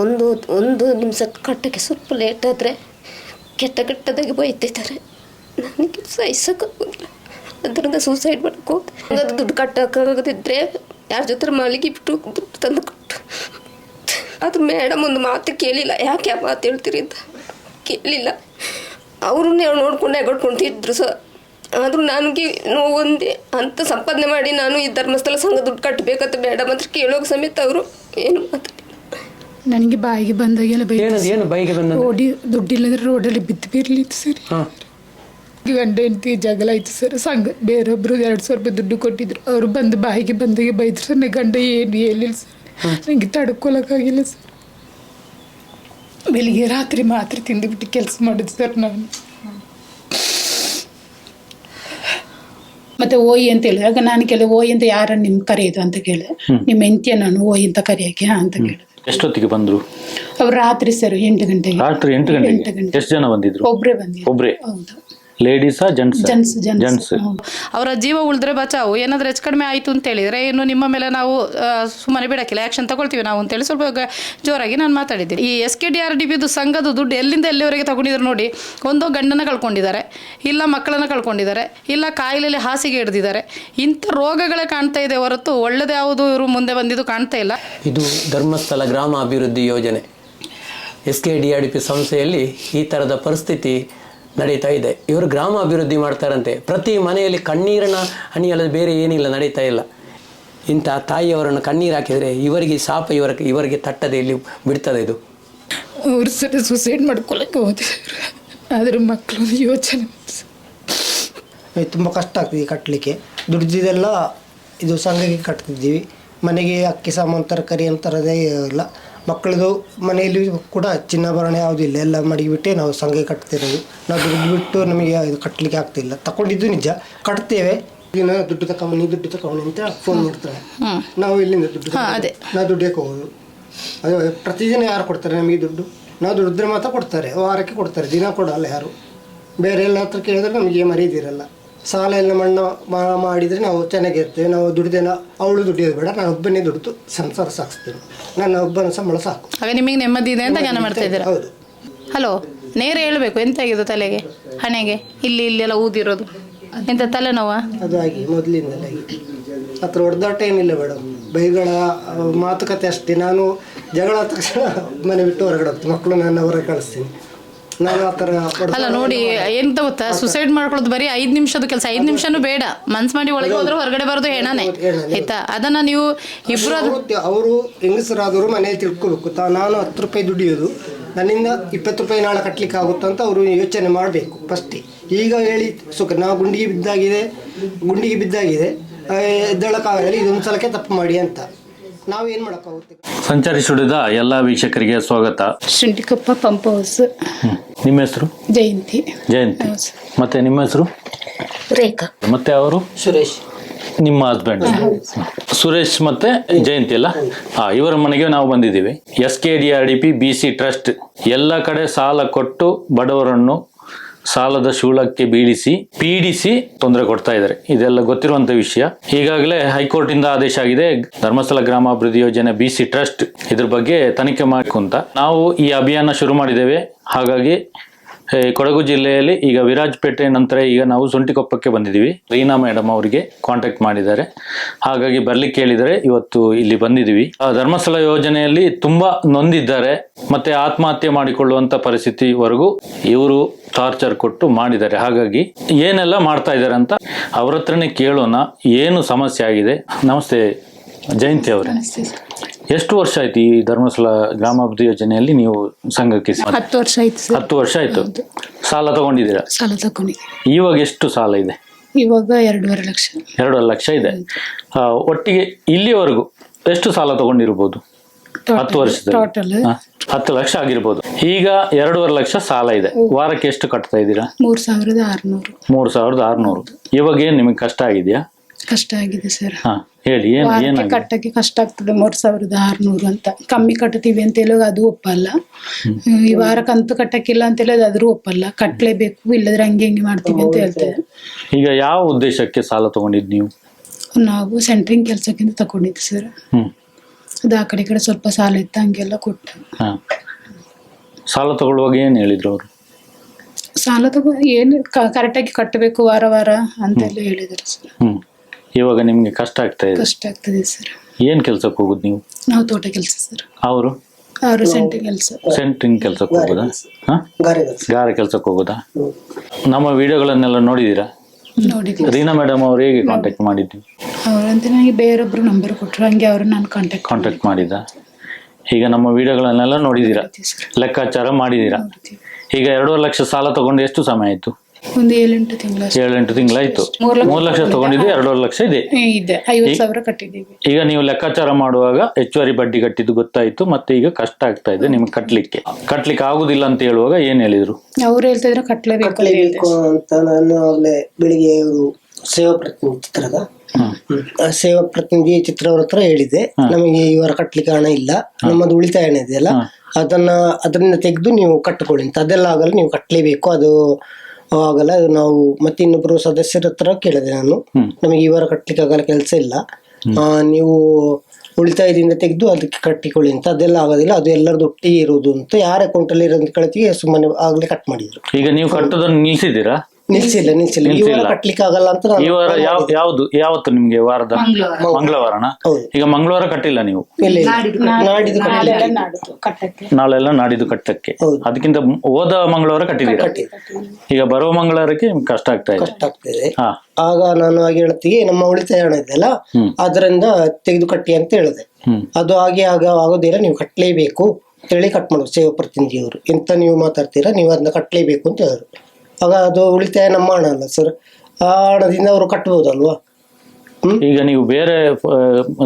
ಒಂದು ನಿಮಿಷ ಕಟ್ಟಕ್ಕೆ ಸ್ವಲ್ಪ ಲೇಟ್ ಆದರೆ ಕೆಟ್ಟದಾಗಿ ಬೈತಿದ್ದಾರೆ. ನನಗೆ ಸಹಿಸೋಕ್ಕಾಗೋದಿಲ್ಲ. ಅದರಿಂದ ಸೂಸೈಡ್ ಮಾಡ್ಕೋದು. ಅದು ದುಡ್ಡು ಕಟ್ಟೋಕ್ಕಾಗದಿದ್ದರೆ ಯಾರ ಜೊತೆ ಮಲಗಿಬಿಟ್ಟು ದುಡ್ಡು ತಂದು ಕೊಟ್ಟು. ಅದು ಮೇಡಮ್ ಒಂದು ಮಾತು ಕೇಳಿಲ್ಲ. ಯಾಕೆ ಆ ಮಾತು ಹೇಳ್ತೀರಿ ಅಂತ ಕೇಳಿಲ್ಲ. ಅವ್ರನ್ನೇ ನೋಡ್ಕೊಂಡು ಎಗಡ್ಕೊಂತಿದ್ರು ಸರ್. ಆದರೂ ನನಗೆ ನೋವೊಂದೇ ಅಂತ ಸಂಪಾದನೆ ಮಾಡಿ ನಾನು ಈ ಧರ್ಮಸ್ಥಳ ಸಂಘ ದುಡ್ಡು ಕಟ್ಟಬೇಕಂತ ಮೇಡಮ್ ಹತ್ರ ಕೇಳೋಕೆ ಸಮೇತ ಅವರು ಏನು ಮಾತಾಡಿ. ನನಗೆ ಬಾಯಿಗೆ ಬಂದಾಗೆಲ್ಲ ಓಡಿ ದುಡ್ಡಿಲ್ಲದ್ರೆ ರೋಡಲ್ಲಿ ಬಿದ್ದು ಬೀರ್ಲಿತ್ತು ಸರ್. ಗಂಡ ಹೆಂಡತಿ ಜಗಳ ಆಯ್ತು ಸರ್. ಸಂಘ ಬೇರೊಬ್ರು 200 ರೂಪಾಯಿ ದುಡ್ಡು ಕೊಟ್ಟಿದ್ರು. ಅವರು ಬಂದು ಬಾಯಿಗೆ ಬಂದಾಗೆ ಬೈದ್ರು ಸರ್. ನನ್ನ ಗಂಡ ಏನು ಹೇಳಿಲ್ಲ ಸರ್. ನನಗೆ ತಡ್ಕೊಳಕ್ಕಾಗಿಲ್ಲ ಸರ್. ಬೆಳಿಗ್ಗೆ ರಾತ್ರಿ ಮಾತ್ರೆ ತಿಂದುಬಿಟ್ಟು ಕೆಲಸ ಮಾಡಿದ್ದು ಸರ್ ನಾನು. ಮತ್ತೆ ಓಯಿ ಅಂತ ಹೇಳಿದಾಗ ನಾನು ಕೇಳಿದೆ, ಓಯಿ ಅಂತ ಯಾರನ್ನು ನಿಮ್ಗೆ ಕರೆಯೋದು ಅಂತ ಕೇಳಿದೆ. ನಿಮ್ಮ ಹೆಂಡತಿಯ ನಾನು ಓಯಿ ಅಂತ ಕರೆಯೋಕೆ ಅಂತ ಕೇಳಿದೆ. ಎಷ್ಟೊತ್ತಿಗೆ ಬಂದ್ರು ಅವ್ರು? ರಾತ್ರಿ ಸರ್ 8 ಗಂಟೆಗೆ. ರಾತ್ರಿ 8 ಗಂಟೆಗೆ. ಎಷ್ಟು ಜನ ಬಂದಿದ್ರು? ಒಬ್ಬರೇ ಬಂದಿದ್ರು. ಒಬ್ಬರೇ? ಹೌದು. ಲೇಡೀಸಾ ಜೆಂಟ್ಸ್? ಅವರ ಜೀವ ಉಳಿದ್ರೆ ಬಚಾವು. ಏನಾದರೂ ಹೆಚ್ಚು ಕಡಿಮೆ ಆಯಿತು ಅಂತ ಹೇಳಿದರೆ ಇನ್ನು ನಿಮ್ಮ ಮೇಲೆ ನಾವು ಸುಮ್ಮನೆ ಬಿಡೋಕ್ಕಿಲ್ಲ, ಆ್ಯಕ್ಷನ್ ತಗೊಳ್ತೀವಿ ನಾವು ಅಂತೇಳಿ ಸ್ವಲ್ಪ ಜೋರಾಗಿ ನಾನು ಮಾತಾಡಿದ್ದೀನಿ. ಈ SKDRDPದು ಸಂಘದ ದುಡ್ಡು ಎಲ್ಲಿಂದ ಎಲ್ಲಿವರೆಗೆ ತಗೊಂಡಿದ್ರು ನೋಡಿ. ಒಂದು ಗಂಡನ ಕಳ್ಕೊಂಡಿದ್ದಾರೆ, ಇಲ್ಲ ಮಕ್ಕಳನ್ನು ಕಳ್ಕೊಂಡಿದ್ದಾರೆ, ಇಲ್ಲ ಕಾಯಿಲೆಯಲ್ಲಿ ಹಾಸಿಗೆ ಹಿಡಿದಿದ್ದಾರೆ. ಇಂಥ ರೋಗಗಳೇ ಕಾಣ್ತಾ ಇದೆ ಹೊರತು ಒಳ್ಳೆದು ಯಾವುದು ಇವರು ಮುಂದೆ ಬಂದಿದ್ದು ಕಾಣ್ತಾ ಇಲ್ಲ. ಇದು ಧರ್ಮಸ್ಥಳ ಗ್ರಾಮ ಅಭಿವೃದ್ಧಿ ಯೋಜನೆ SKDRDP ಸಂಸ್ಥೆಯಲ್ಲಿ ಈ ಥರದ ಪರಿಸ್ಥಿತಿ ನಡೀತಾ ಇದೆ. ಇವರು ಗ್ರಾಮ ಅಭಿವೃದ್ಧಿ ಮಾಡ್ತಾರಂತೆ. ಪ್ರತಿ ಮನೆಯಲ್ಲಿ ಕಣ್ಣೀರಿನ ಹನಿಯಲ್ಲದೆ ಬೇರೆ ಏನಿಲ್ಲ, ನಡೀತಾ ಇಲ್ಲ. ಇಂಥ ತಾಯಿಯವರನ್ನು ಕಣ್ಣೀರು ಹಾಕಿದರೆ ಇವರಿಗೆ ಶಾಪ ಇವರಿಗೆ ತಟ್ಟದೆ ಇಲ್ಲಿ ಬಿಡ್ತದೆ. ಇದು ಅವ್ರು ಸರಿ ಸುಸೈಡ್ ಮಾಡ್ಕೊಳ್ಳೋಕೆ ಹೋದೆ. ಆದರೆ ಮಕ್ಕಳು ಯೋಚನೆ ತುಂಬ ಕಷ್ಟ ಆಗ್ತಿದೆ ಕಟ್ಟಲಿಕ್ಕೆ. ದುಡ್ದಿದೆಲ್ಲ ಇದು ಸಂಘಕ್ಕೆ ಕಟ್ತಿದ್ದೀವಿ. ಮನೆಗೆ ಅಕ್ಕಿ ಸಾಮಾನು ತರಕಾರಿ ಅಂತರದೇ ಇಲ್ಲ. ಮಕ್ಕಳದು ಮನೆಯಲ್ಲಿ ಕೂಡ ಚಿನ್ನಾಭರಣ ಯಾವುದಿಲ್ಲ, ಎಲ್ಲ ಮಡಗಿಬಿಟ್ಟೆ ನಾವು ಸಂಘ ಕಟ್ತಿರೋದು. ನಾವು ದುಡ್ಡು ಬಿಟ್ಟು ನಮಗೆ ಇದು ಕಟ್ಟಲಿಕ್ಕೆ ಆಗ್ತಿಲ್ಲ. ತಗೊಂಡಿದ್ದು ನಿಜ, ಕಟ್ತೇವೆ. ಈಗ ದುಡ್ಡು ತಗೊಂಡು ಅಂತ ಫೋನ್ ಮಾಡ್ತಾರೆ. ನಾವು ಇಲ್ಲಿಂದ ದುಡ್ಡು ನಾವು ದುಡ್ಡಕ್ಕೆ ಹೋಗೋದು. ಅದು ಪ್ರತಿದಿನ ಯಾರು ಕೊಡ್ತಾರೆ ನಮಗೆ ದುಡ್ಡು? ನಾವು ದುಡ್ಡಿದ್ರೆ ಮಾತ್ರ ಕೊಡ್ತಾರೆ, ವಾರಕ್ಕೆ ಕೊಡ್ತಾರೆ, ದಿನ ಕೊಡಲ್ಲ ಯಾರು. ಬೇರೆ ಎಲ್ಲ ಹತ್ರ ಕೇಳಿದ್ರೆ ನಮಗೆ ಮರೀದಿರಲ್ಲ. ಸಾಲ ಎಲ್ಲ ಮಣ್ಣು ಮಾಡಿದರೆ ನಾವು ಚೆನ್ನಾಗಿರ್ತೇವೆ. ನಾವು ದುಡ್ದೇನ ಅವಳು ದುಡಿಯೋದು ಬೇಡ, ನಾನು ಒಬ್ಬನೇ ದುಡ್ದು ಸಂಸಾರ ಸಾಗಿಸ್ತೇನೆ. ನನ್ನ ಒಬ್ಬನ ಸಂಬಳ ಸಾಕು. ಆಗ ನಿಮಗೆ ನೆಮ್ಮದಿ ಇದೆ ಅಂತ ಜ್ಞಾನ ಮಾಡ್ತಾ ಇದ್ದೀರಾ? ಹೌದು. ಹಲೋ, ನೇರ ಹೇಳಬೇಕು. ಎಂತಾಗಿದೆ ತಲೆಗೆ, ಹಣೆಗೆ, ಇಲ್ಲೆಲ್ಲ ಊದಿರೋದು? ಎಂತ ತಲೆನೋವಾ? ಅದು ಆಗಿ ಮೊದಲಿಂದಲೇ ಹತ್ರ ಹೊಡೆದಾಟ ಏನಿಲ್ಲ ಮೇಡಮ್. ಬೈಗಳ ಮಾತುಕತೆ ಅಷ್ಟೇ. ನಾನು ಜಗಳ ತಕ್ಷಣ ಮನೆ ಬಿಟ್ಟು ಹೊರಗಡೆ ಹೋಗ್ತೀನಿ. ಮಕ್ಕಳು ನನ್ನ ಹೊರಗೆ ಕಳಿಸ್ತೀನಿ. ನಾನು ಆ ಥರ ಅಲ್ಲ ನೋಡಿ, ಎಂತ ಗೊತ್ತಾ, ಸುಸೈಡ್ ಮಾಡ್ಕೊಳ್ಳೋದು ಬರೀ 5 ನಿಮಿಷದ ಕೆಲಸ. 5 ನಿಮಿಷನೂ ಬೇಡ, ಮನ್ಸು ಮಾಡಿ ಒಳಗೆ ಹೋದ್ರೆ ಹೊರಗಡೆ ಬರೋದು ಹೆಣನೇ, ಆಯ್ತಾ? ಅದನ್ನ ನೀವು ಇಬ್ರು ಅವರು ಹೆಂಗಸರಾದವರು ಮನೇಲಿ ತಿಳ್ಕೊಬೇಕು. ನಾನು 10 ರೂಪಾಯಿ ದುಡಿಯೋದು, ನನ್ನಿಂದ 20 ರೂಪಾಯಿ ನಾಳೆ ಕಟ್ಟಲಿಕ್ಕೆ ಆಗುತ್ತಾ ಅಂತ ಅವರು ಯೋಚನೆ ಮಾಡಬೇಕು ಫಸ್ಟೇ. ಈಗ ಹೇಳಿ ಸುಖ, ನಾವು ಗುಂಡಿಗೆ ಬಿದ್ದಾಗಿದೆ ಎದ್ದೊಳಕ್ಕಾಗಲಿ, ಇದೊಂದು ಸಲಕ್ಕೆ ತಪ್ಪು ಮಾಡಿ ಅಂತ ನಾವೇನು ಮಾಡೋಕ್ಕಾಗುತ್ತೆ? ಸಂಚಾರಿ ಸ್ಟುಡಿಯೋದ ಎಲ್ಲ ವೀಕ್ಷಕರಿಗೆ ಸ್ವಾಗತ. Suntikoppa pump house. ನಿಮ್ಮ ಹೆಸರು? ಜಯಂತಿ. ಮತ್ತೆ ನಿಮ್ಮ ಹೆಸರು? ರೇಖಾ. ಮತ್ತೆ ಅವರು? ಸುರೇಶ್. ನಿಮ್ಮ ಹಸ್ಬೆಂಡ್ ಸುರೇಶ್ ಮತ್ತೆ ಜಯಂತಿ ಅಲ್ಲ? ಇವರ ಮನೆಗೆ ನಾವು ಬಂದಿದ್ದೀವಿ. SKDRDP BC ಟ್ರಸ್ಟ್ ಎಲ್ಲ ಕಡೆ ಸಾಲ ಕೊಟ್ಟು ಬಡವರನ್ನು ಸಾಲದ ಶೂಲಕ್ಕೆ ಪೀಡಿಸಿ ತೊಂದರೆ ಕೊಡ್ತಾ ಇದ್ದಾರೆ. ಇದೆಲ್ಲ ಗೊತ್ತಿರುವಂತ ವಿಷಯ. ಈಗಾಗಲೇ ಹೈಕೋರ್ಟ್ ಇಂದ ಆದೇಶ ಆಗಿದೆ, ಧರ್ಮಸ್ಥಳ ಗ್ರಾಮಾಭಿವೃದ್ಧಿ ಯೋಜನೆ BC ಟ್ರಸ್ಟ್ ಇದ್ರ ಬಗ್ಗೆ ತನಿಖೆ ಮಾಡ್ಕೊಂತ ನಾವು ಈ ಅಭಿಯಾನ ಶುರು ಮಾಡಿದ್ದೇವೆ. ಹಾಗಾಗಿ ಕೊಡಗು ಜಿಲ್ಲೆಯಲ್ಲಿ ಈಗ ವಿರಾಜಪೇಟೆ ನಂತರ ಈಗ ನಾವು ಸೊಂಟಿಕೊಪ್ಪಕ್ಕೆ ಬಂದಿದ್ದೀವಿ. ರೀನಾ ಮೇಡಮ್ ಅವರಿಗೆ ಕಾಂಟ್ಯಾಕ್ಟ್ ಮಾಡಿದ್ದಾರೆ, ಹಾಗಾಗಿ ಬರ್ಲಿಕ್ಕೆ ಹೇಳಿದರೆ ಇವತ್ತು ಇಲ್ಲಿ ಬಂದಿದ್ದೀವಿ. ಧರ್ಮಸ್ಥಳ ಯೋಜನೆಯಲ್ಲಿ ತುಂಬಾ ನೊಂದಿದ್ದಾರೆ, ಮತ್ತೆ ಆತ್ಮಹತ್ಯೆ ಮಾಡಿಕೊಳ್ಳುವಂತ ಪರಿಸ್ಥಿತಿವರೆಗೂ ಇವರು ಟಾರ್ಚರ್ ಕೊಟ್ಟು ಮಾಡಿದ್ದಾರೆ. ಹಾಗಾಗಿ ಏನೆಲ್ಲ ಮಾಡ್ತಾ ಇದ್ದಾರೆ ಅಂತ ಅವ್ರ ಹತ್ರನೇ ಕೇಳೋಣ, ಏನು ಸಮಸ್ಯೆ ಆಗಿದೆ. ನಮಸ್ತೆ ಜಯಂತಿ ಅವರೇ, ಎಷ್ಟು ವರ್ಷ ಆಯ್ತು ಈ ಧರ್ಮಸ್ಥಳ ಗ್ರಾಮಾಭಿವೃದ್ಧಿ ಯೋಜನೆಯಲ್ಲಿ ನೀವು ಸಂಘಕ್ಕೆ? 10 ವರ್ಷ ಆಯ್ತು. 10 ವರ್ಷ ಆಯ್ತು. ಸಾಲ ತಗೊಂಡಿದ್ದೀರಾ? ಸಾಲ ತಗೊಂಡಿದ್ದೀವಿ. ಇವಾಗ ಎಷ್ಟು ಸಾಲ ಇದೆ? ಇವಾಗ 2.5 ಲಕ್ಷ. 2.5 ಲಕ್ಷ ಇದೆ. ಒಟ್ಟಿಗೆ ಇಲ್ಲಿವರೆಗೂ ಎಷ್ಟು ಸಾಲ ತಗೊಂಡಿರ್ಬೋದು? 10 ವರ್ಷದಲ್ಲಿ 10 ಲಕ್ಷ ಆಗಿರ್ಬೋದು. ಈಗ 2.5 ಲಕ್ಷ ಸಾಲ ಇದೆ. ವಾರಕ್ಕೆ ಎಷ್ಟು ಕಟ್ತಾ ಇದ್ದೀರಾ? 3600. 3600. ಇವಾಗ ಏನ್ ನಿಮಗೆ ಕಷ್ಟ ಆಗಿದೆಯಾ? ಕಷ್ಟ ಆಗಿದೆ ಸರ್. ಹೇಳಿ, ಕಟ್ಟಕ್ಕೆ ಕಷ್ಟ ಆಗ್ತದೆ. 3600 ಅಂತ ಕಮ್ಮಿ ಕಟ್ತೀವಿ ಅಂತ ಹೇಳೋದು ಅದು ಒಪ್ಪಲ್ಲ. ಈ ವಾರ ಕಂತು ಕಟ್ಟಕ್ಕಿಲ್ಲ ಅಂತ ಹೇಳೋದು ಅದ್ರೂ ಒಪ್ಪಲ್ಲ. ಕಟ್ಟಲೇಬೇಕು, ಇಲ್ಲದ್ರೆ ಹಂಗೆ ಮಾಡ್ತೀವಿ ಅಂತ ಹೇಳ್ತೇವೆ. ಈಗ ಯಾವ ಉದ್ದೇಶಕ್ಕೆ ಸಾಲ ತಗೊಂಡಿದ್ ನೀವು? ನಾವು ಸೆಂಟ್ರಿಂಗ್ ಕೆಲಸಕ್ಕಿಂತ ತಗೊಂಡಿದ್ವಿ ಸರ್. ಅದು ಆ ಕಡೆ ಈ ಕಡೆ ಸ್ವಲ್ಪ ಸಾಲ ಇತ್ತು ಹಂಗೆಲ್ಲ ಕೊಟ್ಟು. ಹಾ, ಸಾಲ ತಗೊಳ್ಳುವಾಗ ಏನು ಹೇಳಿದ್ರು ಅವರು? ಸಾಲ ತಗೋ ಏನು ಕರೆಕ್ಟಾಗಿ ಕಟ್ಟಬೇಕು ವಾರ ವಾರ ಅಂತೆಲ್ಲ ಹೇಳಿದ್ರು ಸರ್. ಇವಾಗ ನಿಮ್ಗೆ ಕಷ್ಟ ಆಗ್ತಾ ಇದೆ. ಕಷ್ಟ ಆಗ್ತದೆ ಸರ್. ಏನ್ ಕೆಲ್ಸಕ್ಕೆ ಹೋಗುದು ನೀವು? ನಾವು ತೋಟ ಕೆಲಸ ಸರ್. ಅವರು ಸೆಂಟ್ರಿಂಗ್ ಕೆಲಸ. ಸೆಂಟ್ರಿಂಗ್ ಕೆಲ್ಸಕ್ಕೆ ಹೋಗುದಾ? ಗಾರೆ ಕೆಲ್ಸಕ್ಕೆ ಹೋಗುದಾ? ನಮ್ಮ ವಿಡಿಯೋಗಳನ್ನೆಲ್ಲ ನೋಡಿದೀರಾ? ನೋಡಿದ್ವಿ. ರೀನಾ ಮೇಡಮ್ ಅವ್ರು ಹೇಗೆ ಕಾಂಟ್ಯಾಕ್ಟ್ ಮಾಡಿದ್ವಿ? ಅವರಂತ ನನಗೆ ಬೇರೊಬ್ರು ನಂಬರ್ ಕೊಟ್ಟರು, ಹಂಗೆ ಅವರು ನಾನು ಕಾಂಟ್ಯಾಕ್ಟ್ ಮಾಡಿದ. ಈಗ ನಮ್ಮ ವಿಡಿಯೋಗಳನ್ನೆಲ್ಲ ನೋಡಿದೀರಾ, ಲೆಕ್ಕಾಚಾರ ಮಾಡಿದೀರಾ. ಈಗ 2.5 ಲಕ್ಷ ಸಾಲ ತಗೊಂಡು ಎಷ್ಟು ಸಮಯ ಆಯ್ತು? ಒಂದು 7-8 ತಿಂಗಳು. 7-8 ತಿಂಗಳಾಯ್ತು. 3 ಲಕ್ಷ ತಗೊಂಡಿದ್ದು 2.5 ಲಕ್ಷ ಇದೆ. 50,000 ಕಟ್ಟಿದ್ದೀವಿ. ಈಗ ನೀವು ಲೆಕ್ಕಾಚಾರ ಮಾಡುವಾಗ ಹೆಚ್ಚುವರಿ ಬಡ್ಡಿ ಕಟ್ಟಿದ್ದು ಗೊತ್ತಾಯ್ತು, ಮತ್ತೆ ಈಗ ಕಷ್ಟ ಆಗ್ತಾ ಇದೆ ನಿಮ್ಗೆ ಕಟ್ಲಿಕ್ಕೆ ಆಗುದಿಲ್ಲ ಅಂತ ಹೇಳುವಾಗ ಏನ್ ಹೇಳಿದ್ರು? ಅವ್ರು ಹೇಳ್ತಿದ್ರು ಕಟ್ಲೇಬೇಕು ಅಂತ. ನಾನು ಆಗ್ಲೇ ಬೆಳಿಗ್ಗೆ ಸೇವಾ ಪ್ರತಿನಿಧಿ ಚಿತ್ರದ ಸೇವಾ ಪ್ರತಿನಿಧಿ ಚಿತ್ರ ಅವ್ರ ಹತ್ರ ಹೇಳಿದೆ, ನಮಗೆ ಈ ವಾರ ಕಟ್ಲಿಕ್ಕೆ ಹಣ ಇಲ್ಲ, ನಮ್ಮದು ಉಳಿತಾಯ ಹಣ ಇದೆಯಲ್ಲ ಅದನ್ನ ತೆಗೆದು ನೀವು ಕಟ್ಟಿಕೊಳ್ಳಿ ಅಂತ. ಅದೆಲ್ಲ ಆಗಲ್ಲ, ನೀವು ಕಟ್ಲೇಬೇಕು, ಅದು ಆಗಲ್ಲ, ಅದು ನಾವು ಮತ್ತೆ ಇನ್ನೊಬ್ರು ಸದಸ್ಯರ ಹತ್ರ ಕೇಳಿದೆ ನಾನು, ನಮಗೆ ಈ ವಾರ ಕಟ್ಲಿಕ್ಕೆ ಆಗಲ್ಲ, ಕೆಲಸ ಇಲ್ಲ, ನೀವು ಉಳಿತಾಯದಿಂದ ತೆಗೆದು ಅದಕ್ಕೆ ಕಟ್ಟಿಕೊಳ್ಳಿ ಅಂತ. ಅದೆಲ್ಲ ಆಗೋದಿಲ್ಲ, ಅದು ಎಲ್ಲರದ್ದು ಒಟ್ಟಿಗೆ ಇರುವುದು ಅಂತ. ಯಾರ ಅಕೌಂಟ್ ಅಲ್ಲಿ ಇರೋದು ಕಳಿತೀವಿ, ಸುಮ್ಮನೆ ಆಗ್ಲೇ ಕಟ್ ಮಾಡಿದ್ರು. ಈಗ ನೀವು ಕಟ್ಟೋದನ್ನು ನಿಲ್ಸಿದ್ದೀರಾ? ನಿಲ್ಸಿಲ್ಲ ಈ ವಾರ ಕಟ್ಲಿಕ್ಕೆ ಆಗಲ್ಲ ಅಂತ. ಈ ವಾರ ಯಾವತ್ತು ನಿಮ್ಗೆ? ವಾರದ ಮಂಗಳವಾರನ? ಈಗ ಮಂಗಳವಾರ ಕಟ್ಟಿಲ್ಲ ನೀವು? ನಾಳೆಲ್ಲ ನಾಡಿದ್ದು ಕಟ್ಟಕ್ಕೆ. ಅದಕ್ಕಿಂತ ಹೋದ ಮಂಗಳವಾರ ಕಟ್ಟಿದ್ದೀರಾ? ಈಗ ಬರುವ ಮಂಗಳವಾರಕ್ಕೆ ನಿಮ್ಗೆ ಕಷ್ಟ ಆಗ್ತದೆ. ಆಗ ನಾನು ಹಾಗೆ ಹೇಳ್ತೀವಿ, ನಮ್ಮ ಉಳಿತಾಯ ಹಣ ಇದೆಯಲ್ಲ ಅದರಿಂದ ತೆಗೆದು ಕಟ್ಟಿ ಅಂತ ಹೇಳಿದೆ. ಅದು ಹಾಗೆ ಆಗೋದಿಲ್ಲ, ನೀವು ಕಟ್ಟಲೇಬೇಕು ಅಂತೇಳಿ ಕಟ್ ಮಾಡೋದು. ಸೇವಾ ಪ್ರತಿನಿಧಿಯವರು ಎಂತ ನೀವು ಮಾತಾಡ್ತೀರಾ, ನೀವು ಅದನ್ನ ಕಟ್ಟಲೇಬೇಕು ಅಂತ ಹೇಳಿದ್ರು. ಆಗ ಅದು ಉಳಿತಾಯ ನಮ್ಮ ಹಣ ಅಲ್ಲ ಸರ್, ಆ ಹಣದಿಂದ ಅವರು ಕಟ್ಬೋದಲ್ವಾ. ಈಗ ನೀವು ಬೇರೆ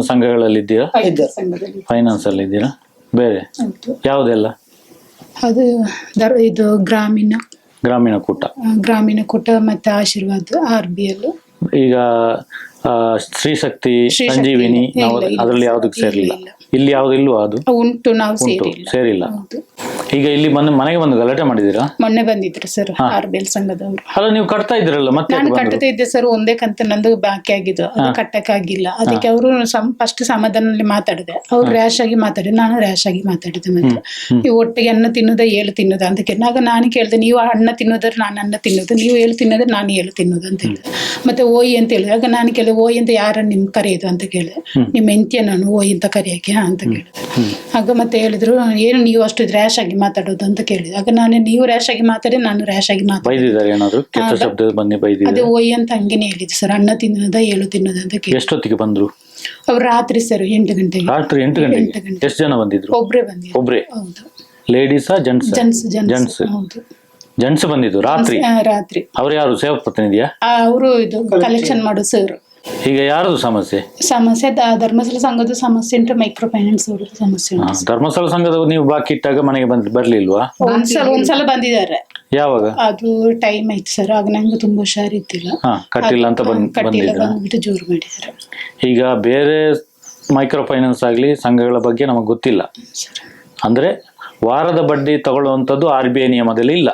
ಸಂಘಗಳಲ್ಲಿ ಇದ್ದೀರಾ? ಫೈನಾನ್ಸ್ ಅಲ್ಲಿ ಇದ್ದೀರಾ? ಬೇರೆ ಯಾವುದೆಲ್ಲ? ಅದು ಇದು ಗ್ರಾಮೀಣ ಕೂಟ ಮತ್ತೆ ಆಶೀರ್ವಾದ RBL. ಈಗ ಶ್ರೀ ಶಕ್ತಿ, ಸಂಜೀವಿನಿ ಅದರಲ್ಲಿ ಯಾವ್ದಕ್ಕೆ ಸೇರಿಲ್ಲ? ಇಲ್ಲಿ ಯಾವ್ದು ಇಲ್ವಾ? ಅದು ಉಂಟು, ನಾವು ಸೇರಿಲ್ಲ. ಈಗ ಇಲ್ಲಿ ಮನೆಗೆ ಬಂದು ಗಲಾಟೆ ಮಾಡಿದೀರಾ? ಮೊನ್ನೆ ಬಂದಿದ್ರು ಸರ್ RBL ಸಂಘದವರು. ಅಲ್ಲ, ನೀವು ಕಟ್ತಾ ಇದ್ರಲ್ಲ ಮತ್ತೆ? ನಾನು ಕಟ್ಟತಾ ಇದ್ದೆ ಸರ್, ಒಂದೇ ಕಂತು ನಂದು ಬಾಕಿ ಆಗಿದ್ದು, ಅದು ಕಟ್ಟಕ್ಕಾಗಿಲ್ಲ. ಅದಕ್ಕೆ ಅವರು ಫಸ್ಟ್ ಸಮಾಧಾನದಲ್ಲಿ ಮಾತಾಡಿದೆ, ಅವ್ರು ರ್ಯಾಶ್ ಆಗಿ ಮಾತಾಡಿದ್ರು, ನಾನು ರ್ಯಾಶ್ ಆಗಿ ಮಾತಾಡಿದೆ. ಮತ್ತೆ ನೀವು ಒಟ್ಟಿಗೆ ಅನ್ನ ತಿನ್ನೋದ ಏಳು ತಿನ್ನೋದ ಅಂತ ಕೇಳಿದಾಗ ನಾನು ಕೇಳಿದೆ, ನೀವು ಅನ್ನ ತಿನ್ನೋದ್ರೆ ನಾನು ಅನ್ನ ತಿನ್ನೋದು, ನೀವು ಏಳು ತಿನ್ನೋದ್ರೆ ನಾನು ಏಳು ತಿನ್ನೋದು ಅಂತ ಹೇಳಿದೆ. ಮತ್ತೆ ಓಯಿ ಅಂತ ಹೇಳಿದೆ. ಆಗ ನಾನು ಕೇಳಿದೆ, ಓಯಿ ಅಂತ ಯಾರನ್ನ ನಿಮ್ ಕರೆಯೋದು ಅಂತ ಕೇಳಿದೆ. ನಿಮ್ಮ ಹೆಂಡತಿಯ ನಾನು ಓಯಿ ಅಂತ ಕರೆಯಕ್ಕೆ ಅಂತ ಕೇಳಿದೆ. ಆಗ ಮತ್ತೆ ಹೇಳಿದ್ರು, ಏನು ನೀವು ಅಷ್ಟು ರ್ಯಾಶ್ ಆಗಿ ಮಾತಾಡೋದು ಅಂತ ಕೇಳಿದೆ. ಆಗ ನಾನು, ನೀವು ರ್ಯಾಶ್ ಆಗಿ ಮಾತಾಡಿ, ನಾನು ರ್ಯಾಶ್ ಆಗಿ ಅದೇ ಓಯಿ ಅಂತ ಹಂಗೇನೆ ಹೇಳಿದ್ರು ಸರ್. ಅನ್ನ ತಿನ್ನೋದ ಏಳು ತಿನ್ನೋದ ಅಂತ ಕೇಳಿ. ಎಷ್ಟೊತ್ತಿಗೆ ಬಂದ್ರು ಅವ್ರು? ರಾತ್ರಿ ಸರ್ 8 ಗಂಟೆಗೆ. ರಾತ್ರಿ 8 ಗಂಟೆಗೆ. ಎಷ್ಟು ಜನ ಬಂದಿದ್ರು? ಒಬ್ರೇ ಬಂದಿದ್ರು. ಒಬ್ರೇ? ಹೌದು. ಲೇಡೀಸಾ ಜೆಂಟ್ಸ್? ಜೆಂಟ್ಸ್. ಹೌದು, ಜೆಂಟ್ಸ್ ಬಂದಿದ್ದು ರಾತ್ರಿ. ಅವ್ರು ಯಾರು? ಸೇವಾ ಪ್ರತಿನಿಧಿಯಾ? ಅವರು ಇದು ಕಲೆಕ್ಷನ್ ಮಾಡೋ ಸರ್. ಈಗ ಯಾರದು ಸಮಸ್ಯೆ? ಧರ್ಮಸ್ಥಳ ಸಂಘದ ಸಮಸ್ಯೆ ಉಂಟು, ಮೈಕ್ರೋ ಫೈನಾನ್ಸ್ ಅವ್ರದ್ದು ಸಮಸ್ಯೆ ಉಂಟು. ಧರ್ಮಸ್ಥಳ ಸಂಘದ ನೀವು ಬಾಕಿ ಇಟ್ಟಾಗ ಮನೆಗೆ ಬರ್ಲಿಲ್ವಾ? ಒಂದ್ಸಲ ಬಂದಿದ್ದಾರೆ. ಯಾವಾಗ? ಅದು ಟೈಮ್ ಆಯ್ತು ಸರ್, ಆಗ ನಂಗೆ ತುಂಬಾ ಹುಷಾರಿದ್ದಿಲ್ಲ. ಕಟ್ಟಿಲ್ಲ ಅಂತ ಬಂದ್ಬಿಟ್ಟು ಜೋರು ಮಾಡಿದ್ದಾರೆ. ಈಗ ಬೇರೆ ಮೈಕ್ರೋ ಫೈನಾನ್ಸ್ ಆಗ್ಲಿ ಸಂಘಗಳ ಬಗ್ಗೆ ನಮಗೆ ಗೊತ್ತಿಲ್ಲ. ಅಂದ್ರೆ ವಾರದ ಬಡ್ಡಿ ತಗೊಳ್ಳುವಂಥದ್ದು RBI ನಿಯಮದಲ್ಲಿ ಇಲ್ಲ,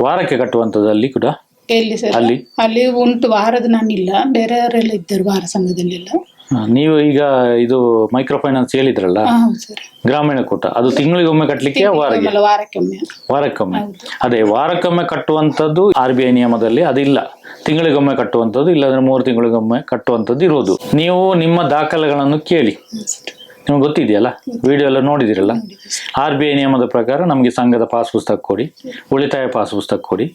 ವಾರಕ್ಕೆ ಕಟ್ಟುವಂಥದ್ದು ಅಲ್ಲಿ ಕೂಡ. ಎಲ್ಲಿ ಸರ್? ಅಲ್ಲಿ ಉಂಟು, ವಾರದ ನಾನಿಲ್ಲ, ಬೇರೆಯವರೆಲ್ಲ ಇದ್ದರು ವಾರ ಸಂಘದಲ್ಲೆಲ್ಲ. ನೀವು ಈಗ ಇದು ಮೈಕ್ರೋ ಫೈನಾನ್ಸ್ ಹೇಳಿದ್ರಲ್ಲ, ಗ್ರಾಮೀಣ ಕೂಟ, ಅದು ತಿಂಗಳಿಗೊಮ್ಮೆ ಕಟ್ಟಲಿಕ್ಕೆ? ವಾರಕ್ಕೊಮ್ಮೆ. ಅದೇ ವಾರಕ್ಕೊಮ್ಮೆ ಕಟ್ಟುವಂಥದ್ದು RBI ನಿಯಮದಲ್ಲಿ ಅದಿಲ್ಲ. ತಿಂಗಳಿಗೊಮ್ಮೆ ಕಟ್ಟುವಂಥದ್ದು, ಇಲ್ಲಾಂದ್ರೆ 3 ತಿಂಗಳಿಗೊಮ್ಮೆ ಕಟ್ಟುವಂಥದ್ದು ಇರೋದು. ನೀವು ನಿಮ್ಮ ದಾಖಲೆಗಳನ್ನು ಕೇಳಿ, ನಿಮ್ಗೆ ಗೊತ್ತಿದೆಯಲ್ಲ, ವಿಡಿಯೋ ಎಲ್ಲ ನೋಡಿದಿರಲ್ಲ. RBI ನಿಯಮದ ಪ್ರಕಾರ ನಮಗೆ ಸಂಘದ ಪಾಸ್ ಪುಸ್ತಕ ಕೊಡಿ, ಉಳಿತಾಯ ಪಾಸ್ ಪುಸ್ತಕ ಕೊಡಿ,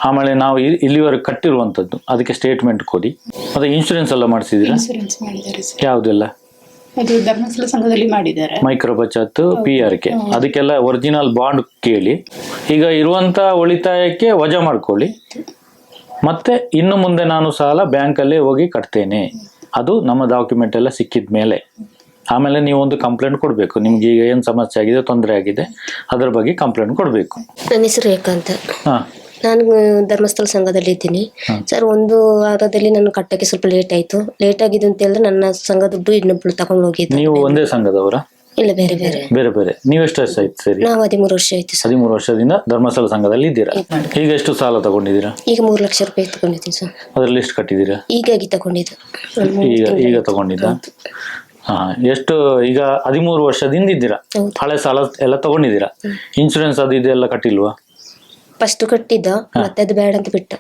ಆಮೇಲೆ ನಾವು ಇಲ್ಲಿವರೆಗೆ ಕಟ್ಟಿರುವಂಥದ್ದು ಅದಕ್ಕೆ ಸ್ಟೇಟ್ಮೆಂಟ್ ಕೊಡಿ. ಮತ್ತೆ ಇನ್ಶೂರೆನ್ಸ್ ಎಲ್ಲ ಮಾಡಿಸಿದ್ದೀರಾ? ಯಾವುದೆಲ್ಲ? ಅದು ಧರ್ಮಸ್ಥಳ ಸಂಘದಲ್ಲಿ ಮಾಡಿದ್ದಾರೆ. ಮೈಕ್ರೋ ಬಚತ್, PRK, ಅದಕ್ಕೆಲ್ಲ ಒರಿಜಿನಲ್ ಬಾಂಡ್ ಕೇಳಿ. ಈಗ ಇರುವಂತ ಉಳಿತಾಯಕ್ಕೆ ವಜಾ ಮಾಡ್ಕೊಳ್ಳಿ. ಮತ್ತೆ ಇನ್ನು ಮುಂದೆ ನಾನು ಸಾಲ ಬ್ಯಾಂಕಲ್ಲೇ ಹೋಗಿ ಕಟ್ತೇನೆ, ಅದು ನಮ್ಮ ಡಾಕ್ಯುಮೆಂಟ್ ಎಲ್ಲ ಸಿಕ್ಕಿದ ಮೇಲೆ. ಆಮೇಲೆ ನೀವು ಒಂದು ಕಂಪ್ಲೇಂಟ್ ಕೊಡಬೇಕು, ನಿಮ್ಗೆ ಈಗ ಏನು ಸಮಸ್ಯೆ ಆಗಿದೆ, ತೊಂದರೆ ಆಗಿದೆ, ಅದ್ರ ಬಗ್ಗೆ ಕಂಪ್ಲೇಂಟ್ ಕೊಡಬೇಕು. ನನ್ನ ಹೆಸರು ರೇಖಾ ಅಂತ. ನಾನು ಧರ್ಮಸ್ಥಳ ಸಂಘದಲ್ಲಿ ಇದ್ದೀನಿ ಸರ್. ಒಂದು ವಾರದಲ್ಲಿ ನಾನು ಕಟ್ಟಕ್ಕೆ ಸ್ವಲ್ಪ ಲೇಟ್ ಆಯ್ತು. ಲೇಟ್ ಆಗಿದೆ ಅಂತ ಹೇಳಿದ್ರೆ ನನ್ನ ಸಂಘ ದುಡ್ಡು ಇನ್ನೊಬ್ಳು ತಗೊಂಡು ಹೋಗಿದ್ದೆ. ನೀವು ಒಂದೇ ಸಂಘದವರ? ಇಲ್ಲ, ಬೇರೆ ಬೇರೆ. ನೀವು ಎಷ್ಟು ವರ್ಷ ಆಯ್ತು ಸರಿ? ನಾವು 13 ವರ್ಷ ಆಯ್ತು ಸರ್. 13 ವರ್ಷದಿಂದ ಧರ್ಮಸ್ಥಳ ಸಂಘದಲ್ಲಿ ಇದ್ದೀರಾ. ಈಗ ಎಷ್ಟು ಸಾಲ ತಗೊಂಡಿದ್ದೀರಾ? ಈಗ 3 ಲಕ್ಷ ರೂಪಾಯಿ ತಗೊಂಡಿದ್ದೀನಿ ಸರ್. ಅದರಲ್ಲಿ ಎಷ್ಟು ಕಟ್ಟಿದ್ದೀರಾ? ಈಗ ತಗೊಂಡಿದ್ದು. ಈಗ ತಗೊಂಡಿದ್ದ. ಎಷ್ಟು ಈಗ 13 ವರ್ಷದಿಂದ ಇದ್ದೀರಾ, ಹೌದು. ಹಳೆ ಸಾಲ ಎಲ್ಲ ತಗೊಂಡಿದ್ದೀರಾ, ಇನ್ಶೂರೆನ್ಸ್ ಅದು ಇದೆಲ್ಲ ಕಟ್ಟಿಲ್ವಾ? ಫಸ್ಟ್ ಕಟ್ಟಿದ್ದ, ಮತ್ತೆ ಅದು ಬೇಡ ಅಂತ ಬಿಟ್ಟ.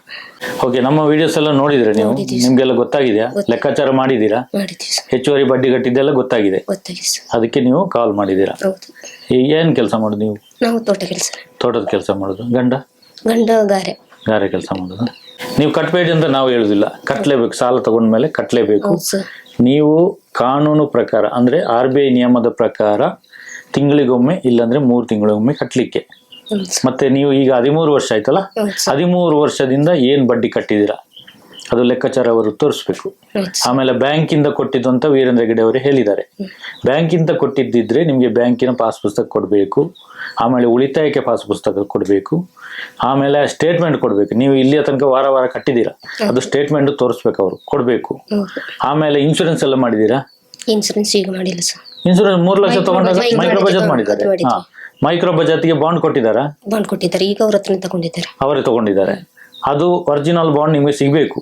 ಓಕೆ, ನಮ್ಮ ವಿಡಿಯೋಸ್ ಎಲ್ಲ ನೋಡಿದ್ರೆ ನೀವು, ನಿಮ್ಗೆಲ್ಲ ಗೊತ್ತಾಗಿದೆಯಾ? ಲೆಕ್ಕಾಚಾರ ಮಾಡಿದ್ದೀರಾ? ಮಾಡಿದ್ವಿ ಸರ್, ಹೆಚ್ಚುವರಿ ಬಡ್ಡಿ ಕಟ್ಟಿದ್ದೆಲ್ಲ ಗೊತ್ತಾಗಿದೆ, ಗೊತ್ತಾಗಿದೆ ಸರ್. ಅದಕ್ಕೆ ನೀವು ಕಾಲ್ ಮಾಡಿದ್ದೀರಾ. ಹೌದು. ಈಗ ಏನ್ ಕೆಲಸ ಮಾಡೋದು ನೀವು? ನಾವು ತೋಟ ಕೆಲಸ. ತೋಟದ ಕೆಲಸ ಮಾಡೋದು. ಗಂಡ ಗಾರೆ ಕೆಲಸ ಮಾಡೋದು. ನೀವು ಕಟ್ಟಬೇಡಿ ಅಂತ ನಾವು ಹೇಳುದಿಲ್ಲ, ಕಟ್ಟಲೇಬೇಕು. ಸಾಲ ತಗೊಂಡ್ಮೇಲೆ ಕಟ್ಟಲೇಬೇಕು. ಹೌದು ಸರ್. ನೀವು ಕಾನೂನು ಪ್ರಕಾರ ಅಂದ್ರೆ RBI ನಿಯಮದ ಪ್ರಕಾರ ತಿಂಗಳಿಗೊಮ್ಮೆ ಇಲ್ಲಾಂದ್ರೆ 3 ತಿಂಗಳಿಗೊಮ್ಮೆ ಕಟ್ಟಲಿಕ್ಕೆ. ಹೌದು ಸರ್. ಮತ್ತೆ ನೀವು ಈಗ 13 ವರ್ಷ ಆಯ್ತಲ್ಲ, ಹೌದು ಸರ್. 13 ವರ್ಷದಿಂದ ಏನ್ ಬಡ್ಡಿ ಕಟ್ಟಿದ್ದೀರಾ ಅದು ಲೆಕ್ಕಾಚಾರ ಅವರು ತೋರಿಸ್ಬೇಕು. ಹೌದು ಸರ್. ಆಮೇಲೆ ಬ್ಯಾಂಕಿಂದ ಕೊಟ್ಟಿದ್ದು ಅಂತ ವೀರೇಂದ್ರ ಹೆಗ್ಗಡೆ ಅವರು ಹೇಳಿದ್ದಾರೆ. ಬ್ಯಾಂಕಿಂದ ಕೊಟ್ಟಿದ್ದಿದ್ರೆ ನಿಮಗೆ ಬ್ಯಾಂಕಿನ ಪಾಸ್ ಪುಸ್ತಕ ಕೊಡಬೇಕು, ಆಮೇಲೆ ಉಳಿತಾಯಕ್ಕೆ ಪಾಸ್ ಪುಸ್ತಕ ಕೊಡಬೇಕು, ಆಮೇಲೆ ಸ್ಟೇಟ್ಮೆಂಟ್ ಕೊಡಬೇಕು. ನೀವು ಇಲ್ಲಿಯ ತನಕ ವಾರ ವಾರ ಕಟ್ಟಿದ್ದೀರಾ, ಅದು ಸ್ಟೇಟ್ಮೆಂಟ್ ತೋರಿಸ್ಬೇಕು, ಅವರು ಕೊಡಬೇಕು. ಆಮೇಲೆ ಇನ್ಶೂರೆನ್ಸ್ ಎಲ್ಲ ಮಾಡಿದ್ದೀರಾ? ಇನ್ಸೂರೆನ್ಸ್ ಈಗ ಮಾಡಿಲ್ಲ ಸರ್. ಇನ್ಶೂರೆನ್ಸ್ 3 ಲಕ್ಷ ತಗೊಂಡಾಗ ಮೈಕ್ರೋ ಬಜೆಟ್ ಮಾಡಿದ್ದಾರೆ. ಮಾಡಿದ್ವಿ. ಹಾ, ಮೈಕ್ರೋ ಬಜೆಟ್ಗೆ ಬಾಂಡ್ ಕೊಟ್ಟಿದ್ದಾರಾ? ಬಾಂಡ್ ಕೊಟ್ಟಿದ್ದಾರೆ, ಈಗ ಅವ್ರ ಹತ್ರ ತಗೊಂಡಿದ್ದಾರೆ. ಅವರೇ ತಗೊಂಡಿದ್ದಾರೆ. ಅದು ಒರಿಜಿನಲ್ ಬಾಂಡ್ ನಿಮಗೆ ಸಿಗಬೇಕು,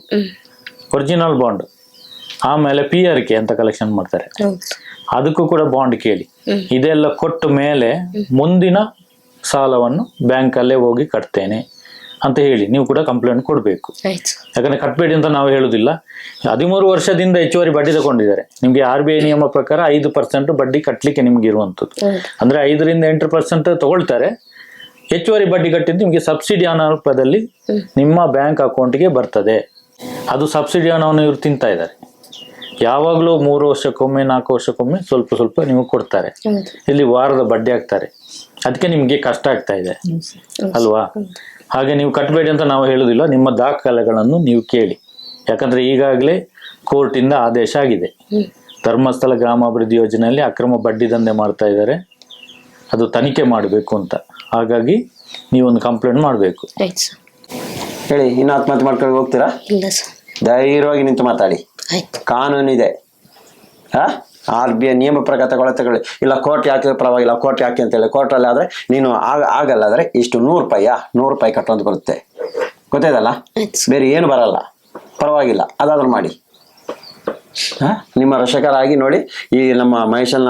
ಒರಿಜಿನಲ್ ಬಾಂಡ್. ಆಮೇಲೆ PRK ಅಂತ ಕಲೆಕ್ಷನ್ ಮಾಡ್ತಾರೆ, ಹೌದು. ಅದಕ್ಕೂ ಕೂಡ ಬಾಂಡ್ ಕೇಳಿ. ಇದೆಲ್ಲ ಕೊಟ್ಟ ಮೇಲೆ ಮುಂದಿನ ಸಾಲವನ್ನು ಬ್ಯಾಂಕಲ್ಲೇ ಹೋಗಿ ಕಟ್ತೇನೆ ಅಂತ ಹೇಳಿ ನೀವು ಕೂಡ ಕಂಪ್ಲೇಂಟ್ ಕೊಡಬೇಕು. ಆಯ್ತು. ಯಾಕಂದ್ರೆ ಕಟ್ಟಬೇಡಿ ಅಂತ ನಾವು ಹೇಳುದಿಲ್ಲ. 13 ವರ್ಷದಿಂದ ಹೆಚ್ಚುವರಿ ಬಡ್ಡಿ ತಗೊಂಡಿದ್ದಾರೆ. ನಿಮಗೆ RBI ನಿಯಮ ಪ್ರಕಾರ 5% ಬಡ್ಡಿ ಕಟ್ಟಲಿಕ್ಕೆ ನಿಮ್ಗೆ ಇರುವಂಥದ್ದು. ಅಂದ್ರೆ 5 ರಿಂದ 8% ತಗೊಳ್ತಾರೆ. ಹೆಚ್ಚುವರಿ ಬಡ್ಡಿ ಕಟ್ಟಿದ್ದು ನಿಮಗೆ ಸಬ್ಸಿಡಿ ಹಣ ರೂಪದಲ್ಲಿ ನಿಮ್ಮ ಬ್ಯಾಂಕ್ ಅಕೌಂಟ್ಗೆ ಬರ್ತದೆ. ಅದು ಸಬ್ಸಿಡಿ ಹಣವನ್ನು ಇವರು ತಿಂತಾ ಇದ್ದಾರೆ. ಯಾವಾಗಲೂ 3 ವರ್ಷಕ್ಕೊಮ್ಮೆ 4 ವರ್ಷಕ್ಕೊಮ್ಮೆ ಸ್ವಲ್ಪ ಸ್ವಲ್ಪ ನಿಮಗೆ ಕೊಡ್ತಾರೆ. ಇಲ್ಲಿ ವಾರದ ಬಡ್ಡಿ ಹಾಕ್ತಾರೆ. ಅದಕ್ಕೆ ನಿಮಗೆ ಕಷ್ಟ ಆಗ್ತಾ ಇದೆ ಅಲ್ವಾ? ಹಾಗೆ ನೀವು ಕಟ್ಟಬೇಡಿ ಅಂತ ನಾವು ಹೇಳುದಿಲ್ಲ. ನಿಮ್ಮ ದಾಖಲೆಗಳನ್ನು ನೀವು ಕೇಳಿ. ಯಾಕಂದ್ರೆ ಈಗಾಗಲೇ ಕೋರ್ಟಿಂದ ಆದೇಶ ಆಗಿದೆ. ಧರ್ಮಸ್ಥಳ ಗ್ರಾಮಾಭಿವೃದ್ಧಿ ಯೋಜನೆಯಲ್ಲಿ ಅಕ್ರಮ ಬಡ್ಡಿ ದಂಧೆ ಮಾಡ್ತಾ ಇದ್ದಾರೆ, ಅದು ತನಿಖೆ ಮಾಡಬೇಕು ಅಂತ. ಹಾಗಾಗಿ ನೀವೊಂದು ಕಂಪ್ಲೇಂಟ್ ಮಾಡಬೇಕು. ಆಯ್ತು ಸರ್. ಹೇಳಿ, ಇನ್ನು ಆತ್ಮಹತ್ಯೆ ಮಾಡ್ಕೊಂಡು ಹೋಗ್ತೀರಾ? ಇಲ್ಲ ಸರ್. ಧೈರ್ಯವಾಗಿ ನಿಂತು ಮಾತಾಡಿ. ಆಯ್ತು. ಕಾನೂನಿದೆ. RBI ನಿಯಮ ಪ್ರಕಾರ ತಗೊಳ್ಳಿ. ಇಲ್ಲ ಕೋರ್ಟ್ ಯಾಕೆ ಪರವಾಗಿಲ್ಲ, ಕೋರ್ಟ್ ಯಾಕೆ ಅಂತ ಹೇಳಿ ಕೋರ್ಟಲ್ಲಿ ಆದರೆ ನೀನು ಆಗಲ್ಲ ಆದರೆ ಇಷ್ಟು 100 ರೂಪಾಯಿ ಕಟ್ಟೋದು ಬರುತ್ತೆ, ಗೊತ್ತಾಯ್ತಲ್ಲ? ಬೇರೆ ಏನು ಬರಲ್ಲ, ಪರವಾಗಿಲ್ಲ, ಅದಾದ್ರೂ ಮಾಡಿ. ನಿಮ್ಮ ರಕ್ಷಕರಾಗಿ ನೋಡಿ, ಈ ನಮ್ಮ ಮಹೇಶಣ್ಣ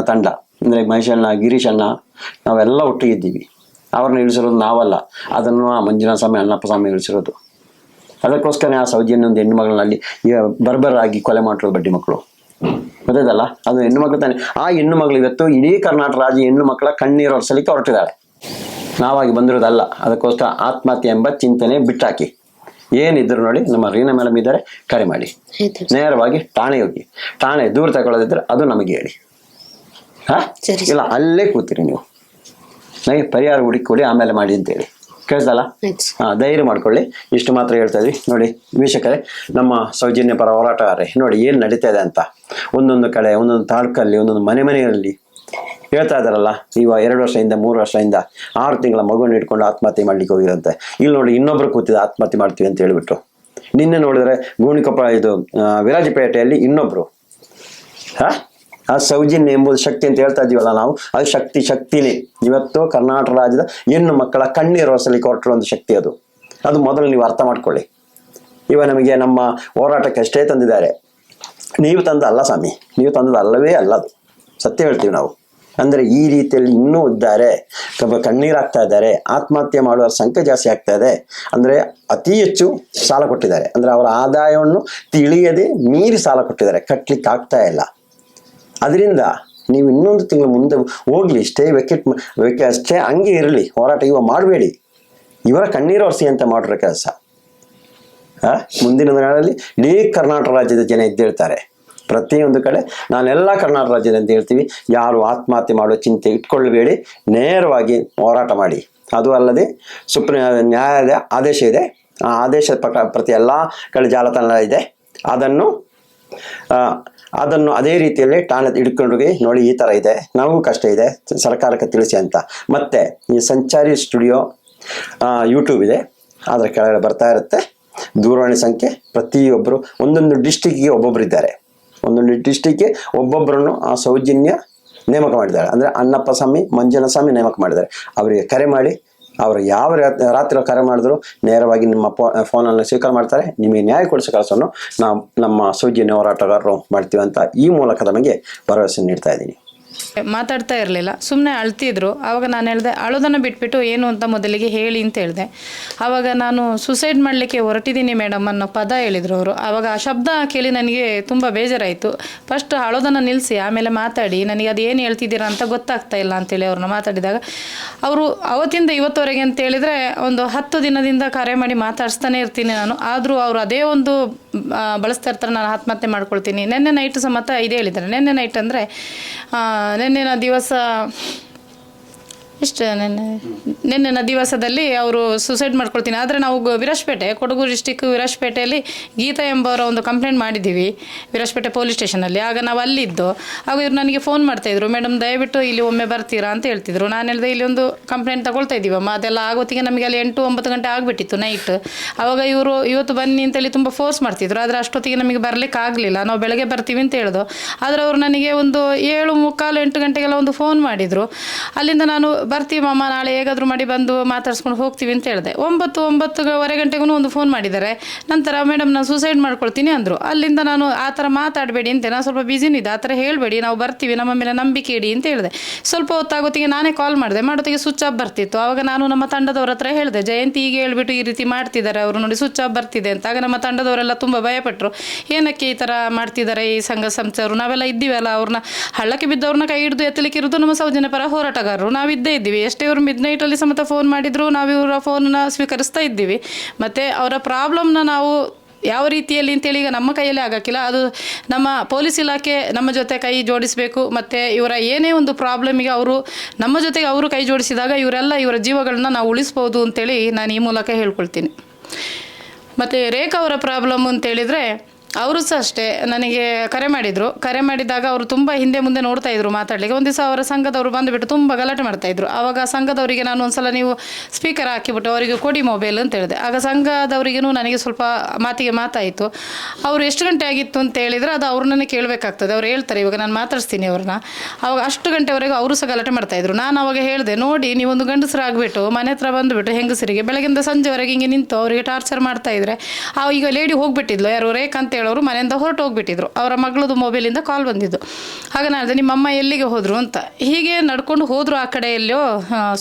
ತಂಡ ಅಂದರೆ ಮಹೇಶಣ್ಣ, ಗಿರೀಶಣ್ಣ, ನಾವೆಲ್ಲ ಒಟ್ಟಿಗಿದ್ದೀವಿ. ಅವ್ರನ್ನ ಇಳಿಸಿರೋದು ನಾವಲ್ಲ, ಅದನ್ನು ಆ ಮಂಜುನಾಥ ಸ್ವಾಮಿ, ಅಣ್ಣಪ್ಪ ಸ್ವಾಮಿ ಇಳಿಸಿರೋದು. ಅದಕ್ಕೋಸ್ಕರ ಆ ಸೌಜನ್ಯ ಒಂದು ಹೆಣ್ಣು ಮಗಳನ್ನಲ್ಲಿ ಬರ್ಬರಾಗಿ ಕೊಲೆ ಮಾಡಿರೋದು ಬಡ್ಡಿ ಮಕ್ಕಳು, ಗೊತ್ತಾಯ್ತಲ್ಲ? ಅದು ಹೆಣ್ಣು ಮಕ್ಕಳು ತಾನೆ. ಆ ಹೆಣ್ಣು ಮಗಳು ಇವತ್ತು ಇಡೀ ಕರ್ನಾಟಕ ರಾಜ್ಯ ಹೆಣ್ಣು ಮಕ್ಕಳ ಕಣ್ಣೀರು ಒರೆಸಲಿಕ್ಕೆ ಹೊರಟಿದ್ದಾಳೆ. ನಾವಾಗಿ ಬಂದಿರೋದಲ್ಲ. ಅದಕ್ಕೋಸ್ಕರ ಆತ್ಮಹತ್ಯೆ ಎಂಬ ಚಿಂತನೆ ಬಿಟ್ಟಾಕಿ. ಏನಿದ್ರು ನೋಡಿ, ನಮ್ಮ ರೀನಾ ಮೇಡಮ್ ಇದ್ದಾರೆ, ಕರೆ ಮಾಡಿ. ನೇರವಾಗಿ ಠಾಣೆ ಹೋಗಿ. ಠಾಣೆ ದೂರ ತಗೊಳ್ಳೋದಿದ್ರೆ ಅದು ನಮಗೆ ಹೇಳಿ. ಇಲ್ಲ ಅಲ್ಲೇ ಕೂತೀರಿ ನೀವು, ನನಗೆ ಪರಿಹಾರ ಹುಡುಕಿಕೊಡಿ, ಆಮೇಲೆ ಮಾಡಿ ಅಂತೇಳಿ. ಕೇಳಿಸಲ್ಲ? ಧೈರ್ಯ ಮಾಡ್ಕೊಳ್ಳಿ. ಇಷ್ಟು ಮಾತ್ರ ಹೇಳ್ತಾ ಇದ್ವಿ. ನೋಡಿ ವೀಕ್ಷಕರೇ, ನಮ್ಮ ಸೌಜನ್ಯ ಪರ ಹೋರಾಟಗಾರರೇ, ನೋಡಿ ಏನು ನಡೀತಾ ಇದೆ ಅಂತ. ಒಂದೊಂದು ಕಡೆ, ಒಂದೊಂದು ತಾಲೂಕಲ್ಲಿ, ಒಂದೊಂದು ಮನೆಯಲ್ಲಿ ಹೇಳ್ತಾ ಇದ್ದಾರಲ್ಲ. ಈಗ 2 ವರ್ಷದಿಂದ 3 ವರ್ಷದಿಂದ 6 ತಿಂಗಳ ಮಗುವನ್ನು ಇಟ್ಕೊಂಡು ಆತ್ಮಹತ್ಯೆ ಮಾಡ್ಲಿಕ್ಕೆ ಹೋಗಿರಂತೆ. ಇಲ್ಲಿ ನೋಡಿ ಇನ್ನೊಬ್ರು ಕೂತಿದೆ, ಆತ್ಮಹತ್ಯೆ ಮಾಡ್ತೀವಿ ಅಂತ ಹೇಳಿಬಿಟ್ಟು. ನಿನ್ನೆ ನೋಡಿದ್ರೆ ಗೋಣಿಕೊಪ್ಪ ಇದು ವಿರಾಜಪೇಟೆಯಲ್ಲಿ ಇನ್ನೊಬ್ರು. ಆ ಸೌಜನ್ಯ ಎಂಬುದು ಶಕ್ತಿ ಅಂತ ಹೇಳ್ತಾ ಇದೀವಲ್ಲ ನಾವು, ಅದು ಶಕ್ತಿನೇ. ಇವತ್ತು ಕರ್ನಾಟಕ ರಾಜ್ಯದ ಹೆಣ್ಣು ಮಕ್ಕಳ ಕಣ್ಣೀರು ಒರೆಸಲಿಕ್ಕೆ ಹೊರಟಿರೋ ಒಂದು ಶಕ್ತಿ ಅದು. ಮೊದಲು ನೀವು ಅರ್ಥ ಮಾಡ್ಕೊಳ್ಳಿ. ನಮಗೆ ನಮ್ಮ ಹೋರಾಟಕ್ಕೆ ಅಷ್ಟೇ ತಂದಿದ್ದಾರೆ. ನೀವು ತಂದ ಅಲ್ಲ ಸ್ವಾಮಿ, ನೀವು ತಂದದ್ದು ಅಲ್ಲವೇ ಅಲ್ಲ. ಅದು ಸತ್ಯ ಹೇಳ್ತೀವಿ ನಾವು. ಅಂದರೆ ಈ ರೀತಿಯಲ್ಲಿ ಇನ್ನೂ ಇದ್ದಾರೆ, ಕಣ್ಣೀರಾಗ್ತಾ ಇದ್ದಾರೆ, ಆತ್ಮಹತ್ಯೆ ಮಾಡುವ ಸಂಖ್ಯೆ ಜಾಸ್ತಿ ಆಗ್ತಾ ಇದೆ. ಅಂದರೆ ಅತಿ ಹೆಚ್ಚು ಸಾಲ ಕೊಟ್ಟಿದ್ದಾರೆ. ಅಂದರೆ ಅವರ ಆದಾಯವನ್ನು ತಿಳಿಯದೆ ಮೀರಿ ಸಾಲ ಕೊಟ್ಟಿದ್ದಾರೆ, ಕಟ್ಟಲಿಕ್ಕೆ ಆಗ್ತಾ ಇಲ್ಲ. ಅದರಿಂದ ನೀವು ಇನ್ನೊಂದು ತಿಂಗಳು ಮುಂದೆ ಹೋಗ್ಲಿ, ಸ್ಟೇ ಹಂಗೆ ಇರಲಿ, ಹೋರಾಟ ಇವಾಗ ಮಾಡಬೇಡಿ. ಇವರ ಕಣ್ಣೀರು ಒರೆಸಿ ಅಂತ ಮಾಡಿರೋ ಕೆಲಸ. ಮುಂದಿನ ದಿನಗಳಲ್ಲಿ ಇಡೀ ಕರ್ನಾಟಕ ರಾಜ್ಯದ ಜನ ಎದ್ದೇಳ್ತಾರೆ. ಪ್ರತಿಯೊಂದು ಕಡೆ ನಾನೆಲ್ಲ ಕರ್ನಾಟಕ ರಾಜ್ಯದ ಅಂತ ಹೇಳ್ತೀವಿ. ಯಾರು ಆತ್ಮಹತ್ಯೆ ಮಾಡುವ ಚಿಂತೆ ಇಟ್ಕೊಳ್ಬೇಡಿ, ನೇರವಾಗಿ ಹೋರಾಟ ಮಾಡಿ. ಅದು ಅಲ್ಲದೆ ನ್ಯಾಯಾಲಯದ ಆದೇಶ ಇದೆ. ಆ ಆದೇಶದ ಪ್ರಕಾರ ಪ್ರತಿ ಎಲ್ಲ ಕಡೆ ಜಾಲತಾಣ ಇದೆ. ಅದನ್ನು ಅದೇ ರೀತಿಯಲ್ಲಿ ಠಾಣೆ ಹಿಡ್ಕೊಂಡೋಗಿ ನೋಡಿ, ಈ ಥರ ಇದೆ, ನಮಗೂ ಕಷ್ಟ ಇದೆ, ಸರ್ಕಾರಕ್ಕೆ ತಿಳಿಸಿ ಅಂತ. ಮತ್ತು ಈ ಸಂಚಾರಿ ಸ್ಟುಡಿಯೋ ಯೂಟ್ಯೂಬ್ ಇದೆ, ಅದರ ಕೆಳಗಡೆ ಬರ್ತಾ ಇರುತ್ತೆ ದೂರವಾಣಿ ಸಂಖ್ಯೆ. ಪ್ರತಿಯೊಬ್ಬರು ಒಂದೊಂದು ಡಿಸ್ಟಿಕ್ಗೆ ಒಬ್ಬೊಬ್ಬರು ಇದ್ದಾರೆ. ಒಂದೊಂದು ಡಿಸ್ಟಿಕ್ಗೆ ಒಬ್ಬೊಬ್ಬರನ್ನು ಆ ಸೌಜನ್ಯ ನೇಮಕ ಮಾಡಿದ್ದಾರೆ. ಅಂದರೆ ಅಣ್ಣಪ್ಪ ಸ್ವಾಮಿ, ಮಂಜುನಾಥ ಸ್ವಾಮಿ ನೇಮಕ ಮಾಡಿದ್ದಾರೆ. ಅವರಿಗೆ ಕರೆ ಮಾಡಿ ಅವರು ಯಾವ ರಾತ್ರಿ ಕರೆ ಮಾಡಿದ್ರು ನೇರವಾಗಿ ನಿಮ್ಮ ಫೋನನ್ನು ಸ್ವೀಕಾರ ಮಾಡ್ತಾರೆ. ನಿಮಗೆ ನ್ಯಾಯ ಕೊಡಿಸೋ ಕೆಲಸವನ್ನು ನಾವು ನಮ್ಮ ಸೌಜನ್ಯ ಹೋರಾಟಗಾರರು ಮಾಡ್ತೀವಿ ಅಂತ ಈ ಮೂಲಕ ನಮಗೆ ಭರವಸೆ ನೀಡ್ತಾ ಇದ್ದೀನಿ. ಮಾತಾಡ್ತಾ ಇರಲಿಲ್ಲ, ಸುಮ್ಮನೆ ಅಳ್ತಿದ್ರು. ಆವಾಗ ನಾನು ಹೇಳಿದೆ, ಅಳೋದನ್ನು ಬಿಟ್ಬಿಟ್ಟು ಏನು ಅಂತ ಮೊದಲಿಗೆ ಹೇಳಿ ಅಂತ ಹೇಳಿದೆ. ಆವಾಗ ನಾನು ಸುಸೈಡ್ ಮಾಡಲಿಕ್ಕೆ ಹೊರಟಿದ್ದೀನಿ ಮೇಡಮ್ ಅನ್ನೋ ಪದ ಹೇಳಿದರು ಅವರು. ಆವಾಗ ಆ ಶಬ್ದ ಕೇಳಿ ನನಗೆ ತುಂಬ ಬೇಜಾರಾಯಿತು. ಫಸ್ಟ್ ಅಳೋದನ್ನು ನಿಲ್ಲಿಸಿ ಆಮೇಲೆ ಮಾತಾಡಿ, ನನಗೆ ಅದು ಏನು ಹೇಳ್ತಿದ್ದೀರಾ ಅಂತ ಗೊತ್ತಾಗ್ತಾ ಇಲ್ಲ ಅಂತೇಳಿ ಅವ್ರನ್ನ ಮಾತಾಡಿದಾಗ ಅವರು ಅವತ್ತಿಂದ ಇವತ್ತವರೆಗೆ ಅಂತ ಹೇಳಿದರೆ ಒಂದು 10 ದಿನದಿಂದ ಕರೆ ಮಾಡಿ ಮಾತಾಡಿಸ್ತಾನೆ ಇರ್ತೀನಿ ನಾನು. ಆದರೂ ಅವರು ಅದೇ ಒಂದು ಬಳಸ್ತಾ ಇರ್ತಾರೆ, ನಾನು ಆತ್ಮಹತ್ಯೆ ಮಾಡ್ಕೊಳ್ತೀನಿ. ನೆನ್ನೆ ನೈಟ್ ಸಮೇತ ಇದೇ ಹೇಳಿದ್ದಾರೆ. ನೆನ್ನೆ ನೈಟ್ ಅಂದರೆ ನೆನ್ನೆನ ದಿವಸ ಇಷ್ಟು ನೆನ್ನೆನ ದಿವಸದಲ್ಲಿ ಅವರು ಸುಸೈಡ್ ಮಾಡ್ಕೊಳ್ತೀನಿ. ಆದರೆ ನಾವು ವಿರಾಜಪೇಟೆ, ಕೊಡಗು ಡಿಸ್ಟಿಕ್ ವಿರಾಜಪೇಟೆಯಲ್ಲಿ ಗೀತಾ ಎಂಬವರ ಒಂದು ಕಂಪ್ಲೇಂಟ್ ಮಾಡಿದ್ದೀವಿ ವಿರಾಜಪೇಟೆ ಪೊಲೀಸ್ ಸ್ಟೇಷನಲ್ಲಿ. ಆಗ ನಾವು ಅಲ್ಲಿದ್ದು, ಆಗ ಇವ್ರು ನನಗೆ ಫೋನ್ ಮಾಡ್ತಾಯಿದ್ರು, ಮೇಡಮ್ ದಯವಿಟ್ಟು ಇಲ್ಲಿ ಒಮ್ಮೆ ಬರ್ತೀರಾ ಅಂತ ಹೇಳ್ತಿದ್ರು. ನಾನು ಹೇಳಿದೆ, ಇಲ್ಲಿ ಒಂದು ಕಂಪ್ಲೇಂಟ್ ತಗೊಳ್ತಾ ಇದ್ದೀವಮ್ಮ, ಅದೆಲ್ಲ ಆಗೋತ್ತಿಗೆ ನಮಗೆ ಅಲ್ಲಿ 8-9 ಗಂಟೆ ಆಗಿಬಿಟ್ಟಿತ್ತು ನೈಟ್. ಆವಾಗ ಇವರು ಇವತ್ತು ಬನ್ನಿ ಅಂತೇಳಿ ತುಂಬ ಫೋರ್ಸ್ ಮಾಡ್ತಿದ್ರು. ಆದರೆ ಅಷ್ಟೊತ್ತಿಗೆ ನಮಗೆ ಬರಲಿಕ್ಕೆ ಆಗಲಿಲ್ಲ, ನಾವು ಬೆಳಗ್ಗೆ ಬರ್ತೀವಿ ಅಂತ ಹೇಳಿದ್ರು. ಆದರೆ ಅವರು ನನಗೆ ಒಂದು 7:45-8 ಗಂಟೆಗೆಲ್ಲ ಒಂದು ಫೋನ್ ಮಾಡಿದರು. ಅಲ್ಲಿಂದ ನಾನು ಬರ್ತೀವಮ್ಮ, ನಾಳೆ ಹೇಗಾದರೂ ಮಾಡಿ ಬಂದು ಮಾತಾಡ್ಸ್ಕೊಂಡು ಹೋಗ್ತೀವಿ ಅಂತ ಹೇಳಿದೆ. 9-9:15 ಗಂಟೆಗೂ ಒಂದು ಫೋನ್ ಮಾಡಿದ್ದಾರೆ. ನಂತರ ಮೇಡಮ್ ನಾನು ಸೂಸೈಡ್ ಮಾಡ್ಕೊಳ್ತೀನಿ ಅಂದರು. ಅಲ್ಲಿಂದ ನಾನು ಆ ಥರ ಮಾತಾಡಬೇಡಿ ಅಂತ, ನಾನು ಸ್ವಲ್ಪ ಬ್ಯುಸಿನಿದ್ದೆ, ಆ ಥರ ಹೇಳಬೇಡಿ, ನಾವು ಬರ್ತೀವಿ, ನಮ್ಮ ಮೇಲೆ ನಂಬಿಕೆ ಇಡಿ ಅಂತ ಹೇಳಿದೆ. ಸ್ವಲ್ಪ ಹೊತ್ತಾಗೋತ್ತಿಗೆ ನಾನೇ ಕಾಲ್ ಮಾಡಿದೆ, ಮಾಡೋತ್ತಿಗೆ ಸ್ವಿಚ್ ಆಫ್ ಬರ್ತಿತ್ತು. ಆವಾಗ ನಾನು ನಮ್ಮ ತಂಡದವ್ರ ಹತ್ರ ಹೇಳಿದೆ, ಜಯಂತಿ ಹೀಗೆ ಹೇಳ್ಬಿಟ್ಟು ಈ ರೀತಿ ಮಾಡ್ತಿದ್ದಾರೆ ಅವರು, ನೋಡಿ ಸ್ವಿಚ್ ಆಫ್ ಬರ್ತಿದೆ ಅಂತ. ಆಗ ನಮ್ಮ ತಂಡದವರೆಲ್ಲ ತುಂಬ ಭಯಪಟ್ಟರು, ಏನಕ್ಕೆ ಈ ಥರ ಮಾಡ್ತಿದ್ದಾರೆ ಈ ಸಂಘ ಸಂಸ್ಥೆಯವರು, ನಾವೆಲ್ಲ ಇದ್ದೀವಲ್ಲ, ಅವ್ರನ್ನ ಹಳ್ಳಕ್ಕೆ ಬಿದ್ದವ್ರನ್ನ ಕೈ ಹಿಡಿದು ಎತ್ತಲಿಕ್ಕೆ ಇರೋದು ನಮ್ಮ ಸೌಜನ್ಯ ಪರ ಹೋರಾಟಗಾರರು, ನಾವು ಇದ್ದೇ ಇದ್ದೀವಿ. ಎಷ್ಟೇ ಇವರು ಮಿಡ್ನೈಟಲ್ಲಿ ಸಮೇತ ಫೋನ್ ಮಾಡಿದ್ರು, ನಾವು ಇವರ ಫೋನನ್ನ ಸ್ವೀಕರಿಸ್ತಾ ಇದ್ದೀವಿ. ಮತ್ತು ಅವರ ಪ್ರಾಬ್ಲಮ್ನ ನಾವು ಯಾವ ರೀತಿಯಲ್ಲಿ ಅಂತೇಳಿ ಈಗ ನಮ್ಮ ಕೈಯಲ್ಲಿ ಆಗೋಕ್ಕಿಲ್ಲ. ಅದು ನಮ್ಮ ಪೊಲೀಸ್ ಇಲಾಖೆ ನಮ್ಮ ಜೊತೆ ಕೈ ಜೋಡಿಸಬೇಕು. ಮತ್ತು ಇವರ ಏನೇ ಒಂದು ಪ್ರಾಬ್ಲಮಿಗೆ ಅವರು ನಮ್ಮ ಜೊತೆಗೆ ಅವರು ಕೈ ಜೋಡಿಸಿದಾಗ ಇವರ ಜೀವಗಳನ್ನ ನಾವು ಉಳಿಸ್ಬೋದು ಅಂತೇಳಿ ನಾನು ಈ ಮೂಲಕ ಹೇಳ್ಕೊಳ್ತೀನಿ. ಮತ್ತು ರೇಖಾ ಅವರ ಪ್ರಾಬ್ಲಮ್ ಅಂತೇಳಿದರೆ ಅವರು ಸಹ ಅಷ್ಟೇ ನನಗೆ ಕರೆ ಮಾಡಿದರು. ಕರೆ ಮಾಡಿದಾಗ ಅವರು ತುಂಬ ಹಿಂದೆ ಮುಂದೆ ನೋಡ್ತಾ ಇದ್ರು ಮಾತಾಡಲಿಕ್ಕೆ. ಒಂದು ದಿವಸ ಅವರ ಸಂಘದವರು ಬಂದುಬಿಟ್ಟು ತುಂಬ ಗಲಾಟೆ ಮಾಡ್ತಾಯಿದ್ರು. ಆವಾಗ ಸಂಘದವರಿಗೆ ನಾನು ಒಂದು ಸಲ ನೀವು ಸ್ಪೀಕರ್ ಹಾಕಿಬಿಟ್ಟು ಅವರಿಗೆ ಕೊಡಿ ಮೊಬೈಲ್ ಅಂತ ಹೇಳಿದೆ. ಆಗ ಸಂಘದವರಿಗೂ ನನಗೆ ಸ್ವಲ್ಪ ಮಾತಾಯಿತು. ಅವರು ಎಷ್ಟು ಗಂಟೆ ಆಗಿತ್ತು ಅಂತ ಹೇಳಿದರೆ ಅದು ಅವ್ರನ್ನೇ ಕೇಳಬೇಕಾಗ್ತದೆ. ಅವ್ರು ಹೇಳ್ತಾರೆ, ಇವಾಗ ನಾನು ಮಾತಾಡಿಸ್ತೀನಿ ಅವ್ರನ್ನ. ಆವಾಗ ಅಷ್ಟು ಗಂಟೆವರೆಗೂ ಅವರು ಸಹ ಗಲಾಟೆ ಮಾಡ್ತಾಯಿದ್ರು. ನಾನು ಅವಾಗ ಹೇಳಿದೆ, ನೋಡಿ ನೀವೊಂದು ಗಂಡಸರಾಗಿಬಿಟ್ಟು ಮನೆ ಹತ್ರ ಬಂದುಬಿಟ್ಟು ಹೆಂಗಸರಿಗೆ ಬೆಳಗಿಂದ ಸಂಜೆವರೆಗೆ ಹಿಂಗೆ ನಿಂತು ಅವರಿಗೆ ಟಾರ್ಚರ್ ಮಾಡ್ತಾಯಿದ್ರೆ, ಈಗ ಲೇಡಿ ಹೋಗಿಬಿಟ್ಟಿದ್ಲು, ಯಾರು ರೇಖಾ ಅಂತ ಹೇಳೋರು ಮನೆಯಿಂದ ಹೊರಟು ಹೋಗ್ಬಿಟ್ಟಿದ್ರು. ಅವರ ಮಗಳದು ಮೊಬೈಲಿಂದ ಕಾಲ್ ಬಂದಿದ್ದು. ಆಗ ನಾನು ನಿಮ್ಮಮ್ಮ ಎಲ್ಲಿಗೆ ಹೋದರು ಅಂತ. ಹೀಗೆ ನಡ್ಕೊಂಡು ಹೋದರು. ಆ ಕಡೆ ಎಲ್ಲೋ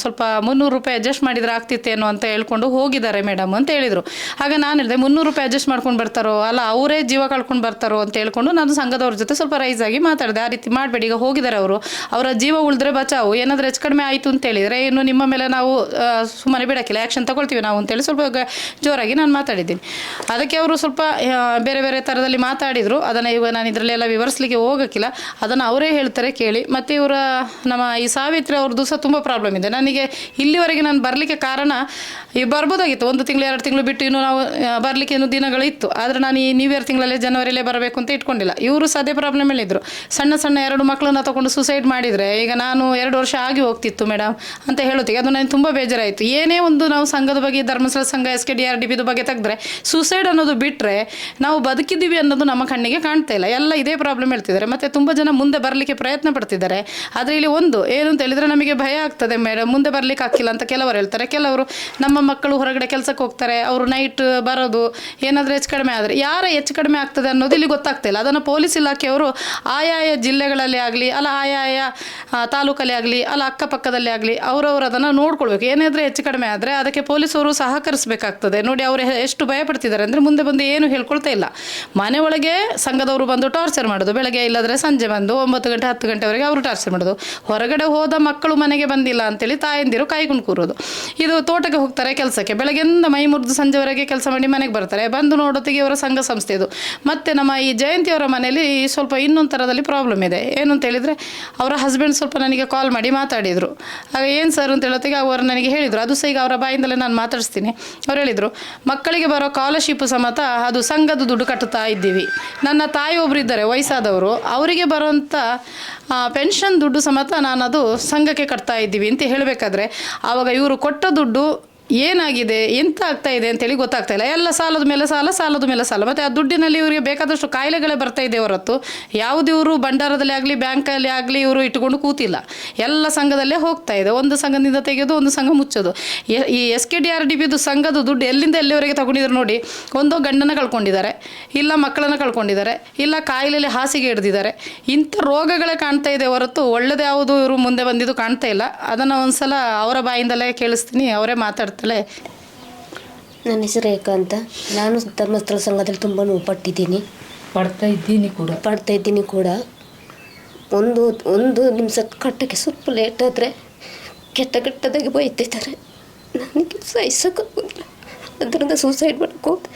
ಸ್ವಲ್ಪ 300 ರೂಪಾಯಿ ಅಡ್ಜಸ್ಟ್ ಮಾಡಿದ್ರೆ ಆಗ್ತಿತ್ತೇನೋ ಅಂತ ಹೇಳ್ಕೊಂಡು ಹೋಗಿದ್ದಾರೆ ಮೇಡಮ್ ಅಂತ ಹೇಳಿದರು. ಆಗ ನಾನು ಹೇಳಿದೆ, 300 ರೂಪಾಯಿ ಅಡ್ಜಸ್ಟ್ ಮಾಡ್ಕೊಂಡು ಬರ್ತಾರೋ, ಅಲ್ಲ ಅವರೇ ಜೀವ ಕಳ್ಕೊಂಡು ಬರ್ತಾರೋ ಅಂತ ಹೇಳ್ಕೊಂಡು ನಾನು ಸಂಘದವ್ರ ಜೊತೆ ಸ್ವಲ್ಪ ರೈಸ್ ಆಗಿ ಮಾತಾಡಿದೆ. ಆ ರೀತಿ ಮಾಡಬೇಡಿ, ಈಗ ಹೋಗಿದ್ದಾರೆ ಅವರು, ಅವರ ಜೀವ ಉಳಿದ್ರೆ ಬಚಾವು, ಏನಾದರೂ ಹೆಚ್ಚು ಕಡಿಮೆ ಆಯಿತು ಅಂತ ಹೇಳಿದರೆ ಇನ್ನು ನಿಮ್ಮ ಮೇಲೆ ನಾವು ಸುಮ್ಮನೆ ಬಿಡೋಕ್ಕಿಲ್ಲ, ಆ್ಯಕ್ಷನ್ ತಗೊಳ್ತೀವಿ ನಾವು ಅಂತೇಳಿ ಸ್ವಲ್ಪ ಜೋರಾಗಿ ನಾನು ಮಾತಾಡಿದ್ದೀನಿ. ಅದಕ್ಕೆ ಅವರು ಸ್ವಲ್ಪ ಬೇರೆ ಬೇರೆ ಥರದಲ್ಲಿ ಮಾತಾಡಿದರು. ಅದನ್ನು ಇವಾಗ ನಾನು ಇದರಲ್ಲೆಲ್ಲ ವಿವರಿಸಲಿಕ್ಕೆ ಹೋಗೋಕ್ಕಿಲ್ಲ, ಅದನ್ನು ಅವರೇ ಹೇಳ್ತಾರೆ ಕೇಳಿ. ಮತ್ತು ಇವರ ನಮ್ಮ ಈ ಸಾವಿತ್ರಿ ಅವ್ರದ್ದು ಸಹ ತುಂಬ ಪ್ರಾಬ್ಲಮ್ ಇದೆ. ನನಗೆ ಇಲ್ಲಿವರೆಗೆ ನಾನು ಬರಲಿಕ್ಕೆ ಕಾರಣ ಬರ್ಬೋದಾಗಿತ್ತು, 1 ತಿಂಗಳು 2 ತಿಂಗಳು ಬಿಟ್ಟು ಇನ್ನು ನಾವು ಬರಲಿಕ್ಕೆ ಇನ್ನೂ ದಿನಗಳಿತ್ತು. ಆದರೆ ನಾನು ಈ ನ್ಯೂ ಇಯರ್ ತಿಂಗಳಲ್ಲೇ ಜನವರಿಯಲ್ಲೇ ಬರಬೇಕು ಅಂತ ಇಟ್ಕೊಂಡಿಲ್ಲ. ಇವರು ಸಹ ಅದೇ ಪ್ರಾಬ್ಲಮ್ ಹೇಳಿದರು. ಸಣ್ಣ 2 ಮಕ್ಕಳನ್ನ ತಗೊಂಡು ಸುಸೈಡ್ ಮಾಡಿದರೆ ಈಗ ನಾನು 2 ವರ್ಷ ಆಗಿ ಹೋಗ್ತಿತ್ತು ಮೇಡಮ್ ಅಂತ ಹೇಳೋತ್ತಿಗೆ ಅದು ನನಗೆ ತುಂಬ ಬೇಜಾರಾಯಿತು. ಏನೇ ಒಂದು ನಾವು ಸಂಘದ ಬಗ್ಗೆ, ಧರ್ಮಸ್ಥಳ ಸಂಘ, SKDRDP ಬಗ್ಗೆ ತೆಗೆದ್ರೆ ಸುಸೈಡ್ ಅನ್ನೋದು ಬಿಟ್ಟರೆ ನಾವು ಬದುಕಿದ್ದೀವಿ ಅನ್ನೋದು ನಮ್ಮ ಕಣ್ಣಿಗೆ ಕಾಣ್ತಾ ಇಲ್ಲ. ಎಲ್ಲ ಇದೇ ಪ್ರಾಬ್ಲಮ್ ಹೇಳ್ತಿದ್ದಾರೆ. ಮತ್ತು ತುಂಬ ಜನ ಮುಂದೆ ಬರಲಿಕ್ಕೆ ಪ್ರಯತ್ನ ಪಡ್ತಿದ್ದಾರೆ. ಆದರೆ ಇಲ್ಲಿ ಒಂದು ಏನು ಅಂತ ಹೇಳಿದರೆ ನಮಗೆ ಭಯ ಆಗ್ತದೆ ಮೇಡಮ್, ಮುಂದೆ ಬರಲಿಕ್ಕೆ ಆಗ್ತಿಲ್ಲ ಅಂತ ಕೆಲವರು ಹೇಳ್ತಾರೆ. ಕೆಲವರು ನಮ್ಮ ಮಕ್ಕಳು ಹೊರಗಡೆ ಕೆಲಸಕ್ಕೆ ಹೋಗ್ತಾರೆ, ಅವರು ನೈಟ್ ಬರೋದು, ಏನಾದರೂ ಹೆಚ್ಚು ಕಡಿಮೆ ಆದರೆ ಯಾರ ಹೆಚ್ಚು ಕಡಿಮೆ ಆಗ್ತದೆ ಅನ್ನೋದು ಇಲ್ಲಿ ಗೊತ್ತಾಗ್ತಾ ಇಲ್ಲ. ಅದನ್ನು ಪೊಲೀಸ್ ಇಲಾಖೆಯವರು ಆಯಾಯ ಜಿಲ್ಲೆಗಳಲ್ಲಿ ಆಗಲಿ, ಅಲ್ಲ ಆಯಾಯ ತಾಲೂಕಲ್ಲಿ ಆಗಲಿ, ಅಲ್ಲ ಅಕ್ಕಪಕ್ಕದಲ್ಲಿ ಆಗಲಿ ಅವರವರು ಅದನ್ನು ನೋಡ್ಕೊಳ್ಬೇಕು. ಏನಾದರೂ ಹೆಚ್ಚು ಕಡಿಮೆ ಆದರೆ ಅದಕ್ಕೆ ಪೊಲೀಸವರು ಸಹಕರಿಸಬೇಕಾಗ್ತದೆ. ನೋಡಿ ಅವರು ಎಷ್ಟು ಭಯಪಡ್ತಿದ್ದಾರೆ ಅಂದರೆ ಮುಂದೆ ಬಂದು ಏನು ಹೇಳ್ಕೊಳ್ತಾ ಇಲ್ಲ. ಮನೆ ಒಳಗೆ ಸಂಘದವರು ಬಂದು ಟಾರ್ಚರ್ ಮಾಡೋದು, ಬೆಳಗ್ಗೆ ಇಲ್ಲದ್ರೆ ಸಂಜೆ ಬಂದು 9 ಗಂಟೆ 10 ಗಂಟೆವರೆಗೆ ಅವರು ಟಾರ್ಚರ್ ಮಾಡೋದು. ಹೊರಗಡೆ ಹೋದ ಮಕ್ಕಳು ಮನೆಗೆ ಬಂದಿಲ್ಲ ಅಂತೇಳಿ ತಾಯಂದಿರು ಕಾಯ್ಕೊಂಡು ಕೂರೋದು. ಇದು ತೋಟಕ್ಕೆ ಹೋಗ್ತಾರೆ ಕೆಲಸಕ್ಕೆ, ಬೆಳಗ್ಗೆಯಿಂದ ಮೈ ಮುರಿದು ಸಂಜೆವರೆಗೆ ಕೆಲಸ ಮಾಡಿ ಮನೆಗೆ ಬರ್ತಾರೆ. ಬಂದು ನೋಡೋತ್ತಿಗೆ ಅವರ ಸಂಘ ಸಂಸ್ಥೆ ಇದು. ಮತ್ತು ನಮ್ಮ ಈ ಜಯಂತಿಯವರ ಮನೆಯಲ್ಲಿ ಸ್ವಲ್ಪ ಇನ್ನೊಂದು ಥರದಲ್ಲಿ ಪ್ರಾಬ್ಲಮ್ ಇದೆ. ಏನು ಅಂತ ಹೇಳಿದರೆ ಅವರ ಹಸ್ಬೆಂಡ್ ಸ್ವಲ್ಪ ನನಗೆ ಕಾಲ್ ಮಾಡಿ ಮಾತಾಡಿದರು. ಆಗ ಏನು ಸರ್ ಅಂತ ಹೇಳೋತ್ತಿಗೆ ಅವರು ನನಗೆ ಹೇಳಿದರು, ಅದು ಸಹ ಈಗ ಅವರ ಬಾಯಿಂದಲೇ ನಾನು ಮಾತಾಡಿಸ್ತೀನಿ. ಅವ್ರು ಹೇಳಿದರು, ಮಕ್ಕಳಿಗೆ ಬರೋ ಸ್ಕಾಲರ್ಶಿಪ್ ಸಮೇತ ಅದು ಸಂಘದ ದುಡ್ಡು ಕಟ್ಟುತ್ತಾ ಇದ್ದೀವಿ. ನನ್ನ ತಾಯಿ ಒಬ್ಬರು ಇದ್ದಾರೆ ವಯಸ್ಸಾದವರು, ಅವರಿಗೆ ಬರೋಂಥ ಪೆನ್ಷನ್ ದುಡ್ಡು ಸಮೇತ ನಾನು ಅದು ಸಂಘಕ್ಕೆ ಕಟ್ತಾ ಇದ್ದೀವಿ ಅಂತ ಹೇಳಬೇಕಾದ್ರೆ ಆವಾಗ ಇವರು ಕೊಟ್ಟ ದುಡ್ಡು ಏನಾಗಿದೆ ಎಂತ ಆಗ್ತಾ ಇದೆ ಅಂತೇಳಿ ಗೊತ್ತಾಗ್ತಾ ಇಲ್ಲ. ಎಲ್ಲ ಸಾಲದ ಮೇಲೆ ಸಾಲ ಮತ್ತು ಆ ದುಡ್ಡಿನಲ್ಲಿ ಇವರಿಗೆ ಬೇಕಾದಷ್ಟು ಕಾಯಿಲೆಗಳೇ ಬರ್ತಾ ಇದೆ ಹೊರತು ಯಾವುದು ಇವರು ಭಂಡಾರದಲ್ಲಿ ಆಗಲಿ ಬ್ಯಾಂಕಲ್ಲಿ ಆಗಲಿ ಇವರು ಇಟ್ಟುಕೊಂಡು ಕೂತಿಲ್ಲ. ಎಲ್ಲ ಸಂಘದಲ್ಲೇ ಹೋಗ್ತಾ ಇದೆ. ಒಂದು ಸಂಘದಿಂದ ತೆಗೆಯೋದು, ಒಂದು ಸಂಘ ಮುಚ್ಚೋದು. ಈ SKDRDP ಸಂಘದ ದುಡ್ಡು ಎಲ್ಲಿಂದ ಎಲ್ಲಿವರೆಗೆ ತಗೊಂಡಿದ್ರು ನೋಡಿ. ಒಂದೋ ಗಂಡನ ಕಳ್ಕೊಂಡಿದ್ದಾರೆ, ಇಲ್ಲ ಮಕ್ಕಳನ್ನು ಕಳ್ಕೊಂಡಿದ್ದಾರೆ, ಇಲ್ಲ ಕಾಯಿಲೆಯಲ್ಲಿ ಹಾಸಿಗೆ ಹಿಡ್ದಿದ್ದಾರೆ. ಇಂಥ ರೋಗಗಳೇ ಕಾಣ್ತಾ ಇದೆ ಹೊರತು ಒಳ್ಳೆದು ಯಾವುದು ಇವರು ಮುಂದೆ ಬಂದಿದ್ದು ಕಾಣ್ತಾ ಇಲ್ಲ. ಅದನ್ನು ಒಂದ್ಸಲ ಅವರ ಬಾಯಿಂದಲೇ ಕೇಳಿಸ್ತೀನಿ, ಅವರೇ ಮಾತಾಡ್ತಲೇ. ನನ್ನ ಹೆಸರು ರೇಖಾ ಅಂತ. ನಾನು ಧರ್ಮಸ್ಥಳ ಸಂಘದಲ್ಲಿ ತುಂಬ ನೋವು ಪಡ್ತಾ ಇದ್ದೀನಿ ಕೂಡ. ಒಂದು ನಿಮಿಷ ಕಟ್ಟಕ್ಕೆ ಸ್ವಲ್ಪ ಲೇಟ್ ಆದರೆ ಕೆಟ್ಟದಾಗಿ ಬೈತಿದ್ದಾರೆ. ನನಗೆ ಸಹಿಸೋಕ್ಕಾಗೋದಿಲ್ಲ. ಅದರಿಂದ ಸೂಸೈಡ್ ಮಾಡ್ಕೋದೆ.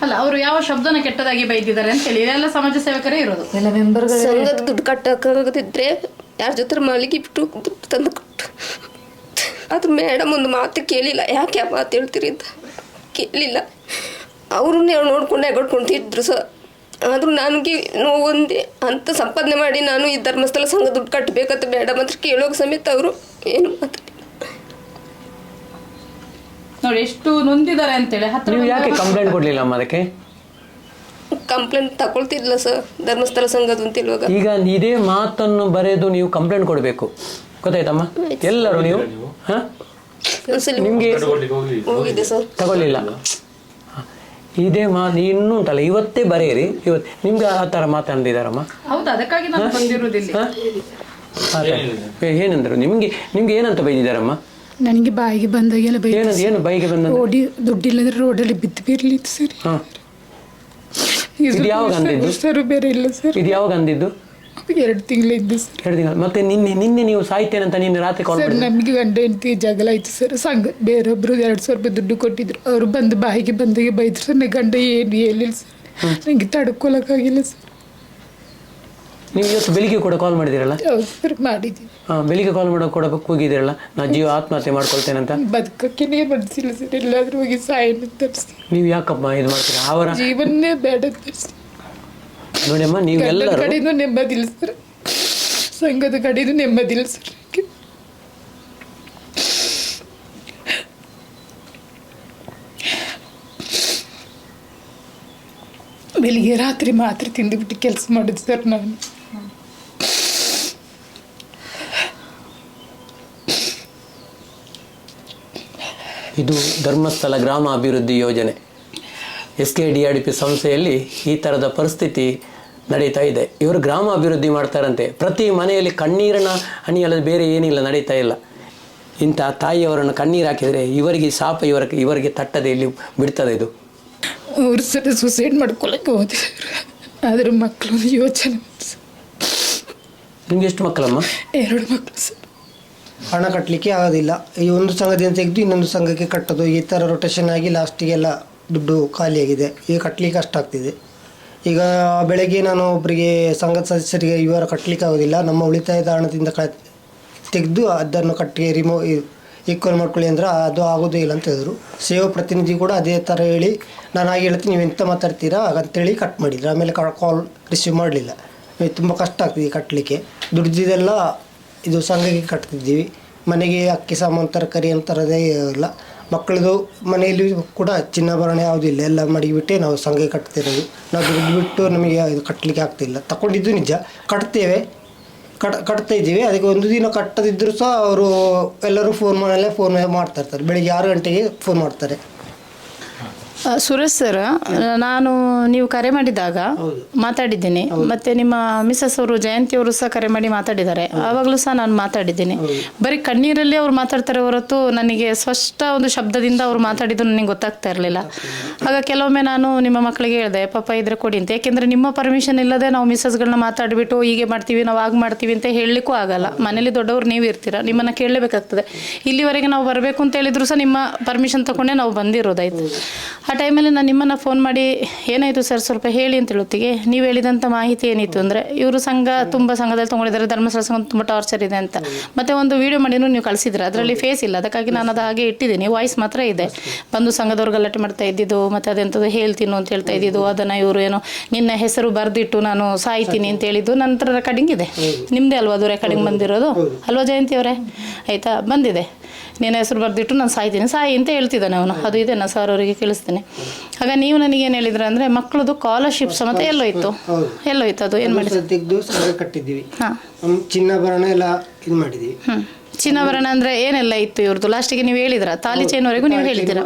ಅಲ್ಲ, ಅವರು ಯಾವ ಶಬ್ದನ ಕೆಟ್ಟದಾಗಿ ಬೈದಿದ್ದಾರೆ ಅಂತೇಳಿ ಎಲ್ಲ ಸಮಾಜ ಸೇವಕರೇ ಇರೋದು. ಎಲ್ಲ ಮೆಂಬರ್ಗಳು ಸಂಘದ ದುಡ್ಡು ಕಟ್ಟಕ್ಕಾಗದಿದ್ರೆ ಯಾರ ಜೊತೆ ಮಲಗಿಬಿಟ್ಟು ದುಡ್ಡು ತಂದು ಕೊಟ್ಟು, ಅದು ಮೇಡಮ್ ಒಂದು ಮಾತು ಕೇಳಿಲ್ಲ. ಯಾಕೆ ಆ ಮಾತು ಹೇಳ್ತೀರಿ ಅಂತ ಕೇಳಿಲ್ಲ. ಅವ್ರನ್ನೇ ನೋಡ್ಕೊಂಡು ಹೆಗಡ್ಕೊಂತಿದ್ರು ಸರ್. ಆದರೂ ನನಗೆ ನೋವೊಂದೇ ಅಂತ ಸಂಪಾದನೆ ಮಾಡಿ ನಾನು ಈ ಧರ್ಮಸ್ಥಳ ಸಂಘ ದುಡ್ಡು ಕಟ್ಟಬೇಕಂತ ಮೇಡಮ್ ಹತ್ರ ಕೇಳೋಕೆ ಸಮೇತ ಅವರು ಏನು ಮಾತಾಡಿ ನೋಡಿ ಎಷ್ಟು ನೊಂದಿದ್ದಾರೆ ಅಂತೇಳಿ. ನೀವು ಯಾಕೆ ಕಂಪ್ಲೇಂಟ್ ಕೊಡ್ಲಿಲ್ಲ ಅಮ್ಮ ಅದಕ್ಕೆ? ಕಂಪ್ಲೇಂಟ್ ತಗೊಳ್ತಿದ್ಲ ಸರ್ ಧರ್ಮಸ್ಥಳ ಸಂಘದ ಅಂತ ಹೇಳುವಾಗ. ಈಗ ಇದೇ ಮಾತನ್ನು ಬರೆದು ನೀವು ಕಂಪ್ಲೇಂಟ್ ಕೊಡಬೇಕು, ಗೊತ್ತಾಯ್ತಮ್ಮ? ಎಲ್ಲರೂ ನೀವು ನಿಮ್ಗೆ ಹೋಗಿದೆ ಸರ್, ತಗೊಳ್ಳಿಲ್ಲ. ಇದೇ ಇನ್ನೂ ಉಂಟಲ್ಲ, ಇವತ್ತೇ ಬರೆಯಿರಿ. ಇವತ್ತು ನಿಮ್ಗೆ ಆ ಥರ ಮಾತಾಡಿದಾರಮ್ಮ? ಹೌದು, ಅದಕ್ಕಾಗಿ ನಾನು ಬಂದಿರೋದಿಲ್ಲ. ಏನಂದ್ರು ನಿಮ್ಗೆ ಏನಂತ ಬೈದಿದ್ದಾರಮ್ಮ? ನನಗೆ ಬಾಯಿಗೆ ಬಂದಾಗೆಲ್ಲ ಏನು ಬಾಯಿಗೆ ಬಂದ? ದುಡ್ಡಿಲ್ಲಂದ್ರೆ ರೋಡಲ್ಲಿ ಬಿದ್ದು ಬೀರ್ಲಿತ್ತು ಸರ್. ಇದು ಯಾವಾಗ ಅಂದಿದ್ದು? ಸರ್ ಬೇರೆ ಇಲ್ಲ ಸರ್. ಇದು ಯಾವಾಗ ಅಂದಿದ್ದು? 2 ತಿಂಗಳಿದ್ದು ಸರ್. 2 ತಿಂಗಳು. ಮತ್ತೆ ನಿನ್ನೆ ನೀವು ಸಾಯ್ತೇನಂತ ನಿನ್ನೆ ರಾತ್ರಿ ಕಾಲ್ ಮಾಡಿ? ನಮಗೆ ಗಂಡ ಹೆಂಡತಿ ಜಗಳ ಆಯ್ತು ಸರ್. ಸಂಘ ಬೇರೊಬ್ರು 200 ರೂಪಾಯಿ ದುಡ್ಡು ಕೊಟ್ಟಿದ್ರು. ಅವರು ಬಂದು ಬಾಯಿಗೆ ಬಂದಾಗೆ ಬೈದ್ರು ಸರ್. ಗಂಡ ಏನು ಹೇಳಿಲ್ಲ ಸರ್. ನನಗೆ ತಡ್ಕೊಳಕ್ಕಾಗಿಲ್ಲ ಸರ್. ನೀವು ಇವತ್ತು ಬೆಳಿಗ್ಗೆ ಕೂಡ ಕಾಲ್ ಮಾಡಿದಿರಲ್ಲ? ಹೌದು ಸರ್, ಮಾಡಿದ್ದೀನಿ. ಬೆಳಿಗ್ಗೆ ಕಾಲ್ ಕೊಡಬೇಕು ಹೋಗಿದ್ದೀರಲ್ಲ, ನಾ ಜೀವ ಆತ್ಮಹತ್ಯೆ ಮಾಡ್ಕೊಳ್ತೇನಂತ. ಬದುಕಕ್ಕೆ ಮನಸ್ಸಿಲ್ಲ ಸರ್. ಎಲ್ಲಾದ್ರೂ ಹೋಗಿ ಸಾಯನ್ನು ತರಿಸಿ. ನೀವು ಯಾಕಪ್ಪ ಇದು ಮಾಡ್ತೀರಾ? ಅವರ ಜೀವನ್ನೇ ಬೇಡ ತರಿಸಿ. ನೋಡಿಯಮ್ಮ, ನೀವೆಲ್ಲರೂ ಕಡೆಯಿಂದ ನೆಮ್ಮದಿಲ್ಲ ಸರ್, ಸಂಘದ ಕಡೆಯಿಂದ ನೆಮ್ಮದಿಲ್ಲ ಸರ್. ಬೆಳಿಗ್ಗೆ ರಾತ್ರಿ ಮಾತ್ರ ತಿಂದುಬಿಟ್ಟು ಕೆಲಸ ಮಾಡಿದ್ದು ಸರ್ ನಾನು. ಇದು ಧರ್ಮಸ್ಥಳ ಗ್ರಾಮ ಅಭಿವೃದ್ಧಿ ಯೋಜನೆ SKDRDP ಸಂಸ್ಥೆಯಲ್ಲಿ ಈ ಥರದ ಪರಿಸ್ಥಿತಿ ನಡೀತಾ ಇದೆ. ಇವರು ಗ್ರಾಮ ಅಭಿವೃದ್ಧಿ ಮಾಡ್ತಾರಂತೆ. ಪ್ರತಿ ಮನೆಯಲ್ಲಿ ಕಣ್ಣೀರಿನ ಹನಿಯಲ್ಲದೆ ಬೇರೆ ಏನಿಲ್ಲ, ನಡೀತಾ ಇಲ್ಲ. ಇಂಥ ತಾಯಿಯವರನ್ನು ಕಣ್ಣೀರು ಹಾಕಿದರೆ ಇವರಿಗೆ ಶಾಪ ಇವರಿಗೆ ತಟ್ಟದೆ ಇಲ್ಲಿ ಬಿಡ್ತದೆ. ಇದು ಅವ್ರು ಸರಿ ಸೂಸೈಡ್ ಮಾಡ್ಕೊಳಕ್ಕೆ ಹೋದೆ. ಆದರೆ ಮಕ್ಕಳು ಯೋಚನೆ. ನಿಮ್ಗೆ ಎಷ್ಟು ಮಕ್ಕಳಮ್ಮ? 2 ಮಕ್ಕಳು ಸರ್. ಹಣ ಕಟ್ಟಲಿಕ್ಕೆ ಆಗೋದಿಲ್ಲ. ಈ ಒಂದು ಸಂಘದಿಂದ ತೆಗೆದು ಇನ್ನೊಂದು ಸಂಘಕ್ಕೆ ಕಟ್ಟೋದು, ಈ ಥರ ರೊಟೇಷನ್ ಆಗಿ ಲಾಸ್ಟಿಗೆಲ್ಲ ದುಡ್ಡು ಖಾಲಿಯಾಗಿದೆ. ಈಗ ಕಟ್ಟಲಿಕ್ಕೆ ಕಷ್ಟ ಆಗ್ತಿದೆ. ಈಗ ಬೆಳಗ್ಗೆ ನಾನು ಒಬ್ಬರಿಗೆ ಸಂಘದ ಸದಸ್ಯರಿಗೆ ವಿವರ ಕಟ್ಟಲಿಕ್ಕೆ ಆಗೋದಿಲ್ಲ, ನಮ್ಮ ಉಳಿತಾಯದ ಹಣದಿಂದ ತೆಗೆದು ಅದನ್ನು ಕಟ್ಟಿ ಈಕ್ವಲ್ ಮಾಡ್ಕೊಳ್ಳಿ ಅಂದ್ರೆ ಅದು ಆಗೋದೇ ಇಲ್ಲ ಅಂತ ಹೇಳಿದ್ರು. ಸೇವಾ ಪ್ರತಿನಿಧಿ ಕೂಡ ಅದೇ ಥರ ಹೇಳಿ, ನಾನು ಹಾಗೆ ಹೇಳ್ತೀನಿ, ನೀವು ಎಂತ ಮಾತಾಡ್ತೀರಾ ಅಂತೇಳಿ ಕಟ್ ಮಾಡಿದ್ರು. ಆಮೇಲೆ ಕಾಲ್ ರಿಸೀವ್ ಮಾಡಲಿಲ್ಲ. ತುಂಬ ಕಷ್ಟ ಆಗ್ತಿದೆ ಕಟ್ಟಲಿಕ್ಕೆ. ದುಡ್ದಿದೆಲ್ಲ ಇದು ಸಂಘಕ್ಕೆ ಕಟ್ತಿದ್ದೀವಿ. ಮನೆಗೆ ಅಕ್ಕಿ ಸಾಮಾನು ತರಕಾರಿ ಅಂತರದೇ ಇಲ್ಲ. ಮಕ್ಕಳದು ಮನೆಯಲ್ಲಿ ಕೂಡ ಚಿನ್ನಾಭರಣ ಯಾವುದೂ ಇಲ್ಲ, ಎಲ್ಲ ಮಡಗಿಬಿಟ್ಟೆ ನಾವು ಸಂಘಕ್ಕೆ ಕಟ್ತಿರೋದು. ನಾವು ದುಡ್ಡು ಬಿಟ್ಟು ನಮಗೆ ಇದು ಕಟ್ಟಲಿಕ್ಕೆ ಆಗ್ತಿಲ್ಲ. ತಗೊಂಡಿದ್ದು ನಿಜ, ಕಟ್ತೇವೆ, ಕಟ್ತಾ ಇದ್ದೀವಿ. ಅದಕ್ಕೆ ಒಂದು ದಿನ ಕಟ್ಟದಿದ್ದರೂ ಸಹ ಅವರು ಎಲ್ಲರೂ ಫೋನ್ ಮಾಡ್ತಾ ಇರ್ತಾರೆ. ಬೆಳಿಗ್ಗೆ 6 ಗಂಟೆಗೆ ಫೋನ್ ಮಾಡ್ತಾರೆ. ಸುರೇಶ್ ಸರ್, ನಾನು ನೀವು ಕರೆ ಮಾಡಿದಾಗ ಮಾತಾಡಿದ್ದೀನಿ. ಮತ್ತೆ ನಿಮ್ಮ ಮಿಸಸ್ ಅವರು ಜಯಂತಿ ಅವರು ಸಹ ಕರೆ ಮಾಡಿ ಮಾತಾಡಿದ್ದಾರೆ. ಆವಾಗಲೂ ಸಹ ನಾನು ಮಾತಾಡಿದ್ದೀನಿ. ಬರೀ ಕಣ್ಣೀರಲ್ಲಿ ಅವ್ರು ಮಾತಾಡ್ತಾರೆ ಹೊರತು ನನಗೆ ಸ್ಪಷ್ಟ ಒಂದು ಶಬ್ದದಿಂದ ಅವ್ರು ಮಾತಾಡಿದ್ದು ನನಗೆ ಗೊತ್ತಾಗ್ತಾ ಇರಲಿಲ್ಲ. ಆಗ ಕೆಲವೊಮ್ಮೆ ನಾನು ನಿಮ್ಮ ಮಕ್ಕಳಿಗೆ ಹೇಳಿದೆ, ಪಾಪ ಇದ್ರೆ ಕೊಡಿ ಅಂತ. ಯಾಕೆಂದರೆ ನಿಮ್ಮ ಪರ್ಮಿಷನ್ ಇಲ್ಲದೆ ನಾವು ಮಿಸಸ್ಗಳನ್ನ ಮಾತಾಡಿಬಿಟ್ಟು ಹೀಗೆ ಮಾಡ್ತೀವಿ, ನಾವು ಆಗ ಮಾಡ್ತೀವಿ ಅಂತ ಹೇಳಲಿಕ್ಕೂ ಆಗಲ್ಲ. ಮನೇಲಿ ದೊಡ್ಡವರು ನೀವು ಇರ್ತೀರ, ನಿಮ್ಮನ್ನು ಕೇಳಲೇಬೇಕಾಗ್ತದೆ. ಇಲ್ಲಿವರೆಗೆ ನಾವು ಬರಬೇಕು ಅಂತ ಹೇಳಿದ್ರು ಸಹ ನಿಮ್ಮ ಪರ್ಮಿಷನ್ ತಗೊಂಡೇ ನಾವು ಬಂದಿರೋದಾಯ್ತು. ಆ ಟೈಮಲ್ಲಿ ನಾನು ನಿಮ್ಮನ್ನು ಫೋನ್ ಮಾಡಿ ಏನಾಯಿತು ಸರ್ ಸ್ವಲ್ಪ ಹೇಳಿ ಅಂತ ಹೇಳೋತ್ತಿಗೆ ನೀವು ಹೇಳಿದಂಥ ಮಾಹಿತಿ ಏನಿತ್ತು ಅಂದರೆ ಇವರು ತುಂಬ ಸಂಘದಲ್ಲಿ ತೊಗೊಂಡಿದ್ದಾರೆ, ಧರ್ಮಸ್ಥಳ ಸಂಘ ತುಂಬ ಟಾರ್ಚರ್ ಇದೆ ಅಂತ. ಮತ್ತು ಒಂದು ವೀಡಿಯೋ ಮಾಡಿನೂ ನೀವು ಕಳಿಸಿದ್ರೆ ಅದರಲ್ಲಿ ಫೇಸ್ ಇಲ್ಲ, ಅದಕ್ಕಾಗಿ ನಾನು ಅದು ಹಾಗೆ ಇಟ್ಟಿದ್ದೀನಿ, ವಾಯ್ಸ್ ಮಾತ್ರ ಇದೆ. ಬಂದು ಸಂಘದವ್ರು ಗಲಾಟೆ ಮಾಡ್ತಾ ಇದ್ದಿದ್ದು, ಮತ್ತು ಅದೆಂಥದ್ದು ಹೇಳ್ತೀನೋ ಅಂತ ಹೇಳ್ತಾ ಇದ್ದಿದ್ದು, ಅದನ್ನು ಇವರು ಏನೋ ನಿನ್ನ ಹೆಸರು ಬರೆದಿಟ್ಟು ನಾನು ಸಾಯ್ತೀನಿ ಅಂತ ಹೇಳಿದ್ದು. ನಂತರ ರೆಕಾರ್ಡಿಂಗ್ ಇದೆ, ನಿಮ್ಮದೇ ಅಲ್ವಾ ಅದು ರೆಕಾರ್ಡಿಂಗ್ ಬಂದಿರೋದು ಅಲ್ವಾ ಜಯಂತಿ ಅವರೇ? ಆಯಿತಾ, ಬಂದಿದೆ. ನಿನ್ನ ಹೆಸರು ಬರೆದಿಟ್ಟು ನಾನು ಸಾಯ್ತೀನಿ ಸಾಯಿ ಅಂತ ಹೇಳ್ತಿದ್ದಾನೆ ಅವನು. ಅದು ಇದೆ ನಾನು ಸರ್ ಅವರಿಗೆ ಕೇಳಿಸ್ತೇನೆ. ಆಗ ನೀವು ನನಗೇನು ಹೇಳಿದ್ರೆ ಅಂದರೆ ಮಕ್ಕಳದು ಸ್ಕಾಲರ್ಶಿಪ್ ಸಮೇತ ಎಲ್ಲೋಯ್ತು ಅದು ಏನು ಮಾಡಿ ತೆಗೆದು ಸಂಘ ಕಟ್ಟಿದ್ದೀವಿ. ಹಾಂ, ಚಿನ್ನಾಭರಣ ಎಲ್ಲ ಇದು ಮಾಡಿದ್ದೀವಿ. ಚಿನ್ನಾಭರಣ ಅಂದರೆ ಏನೆಲ್ಲ ಇತ್ತು ಇವ್ರದ್ದು? ಲಾಸ್ಟಿಗೆ ನೀವು ಹೇಳಿದ್ರ ತಾಲಿ ಚೈನ್ವರೆಗೂ ನೀವು ಹೇಳಿದ್ದೀರಾ,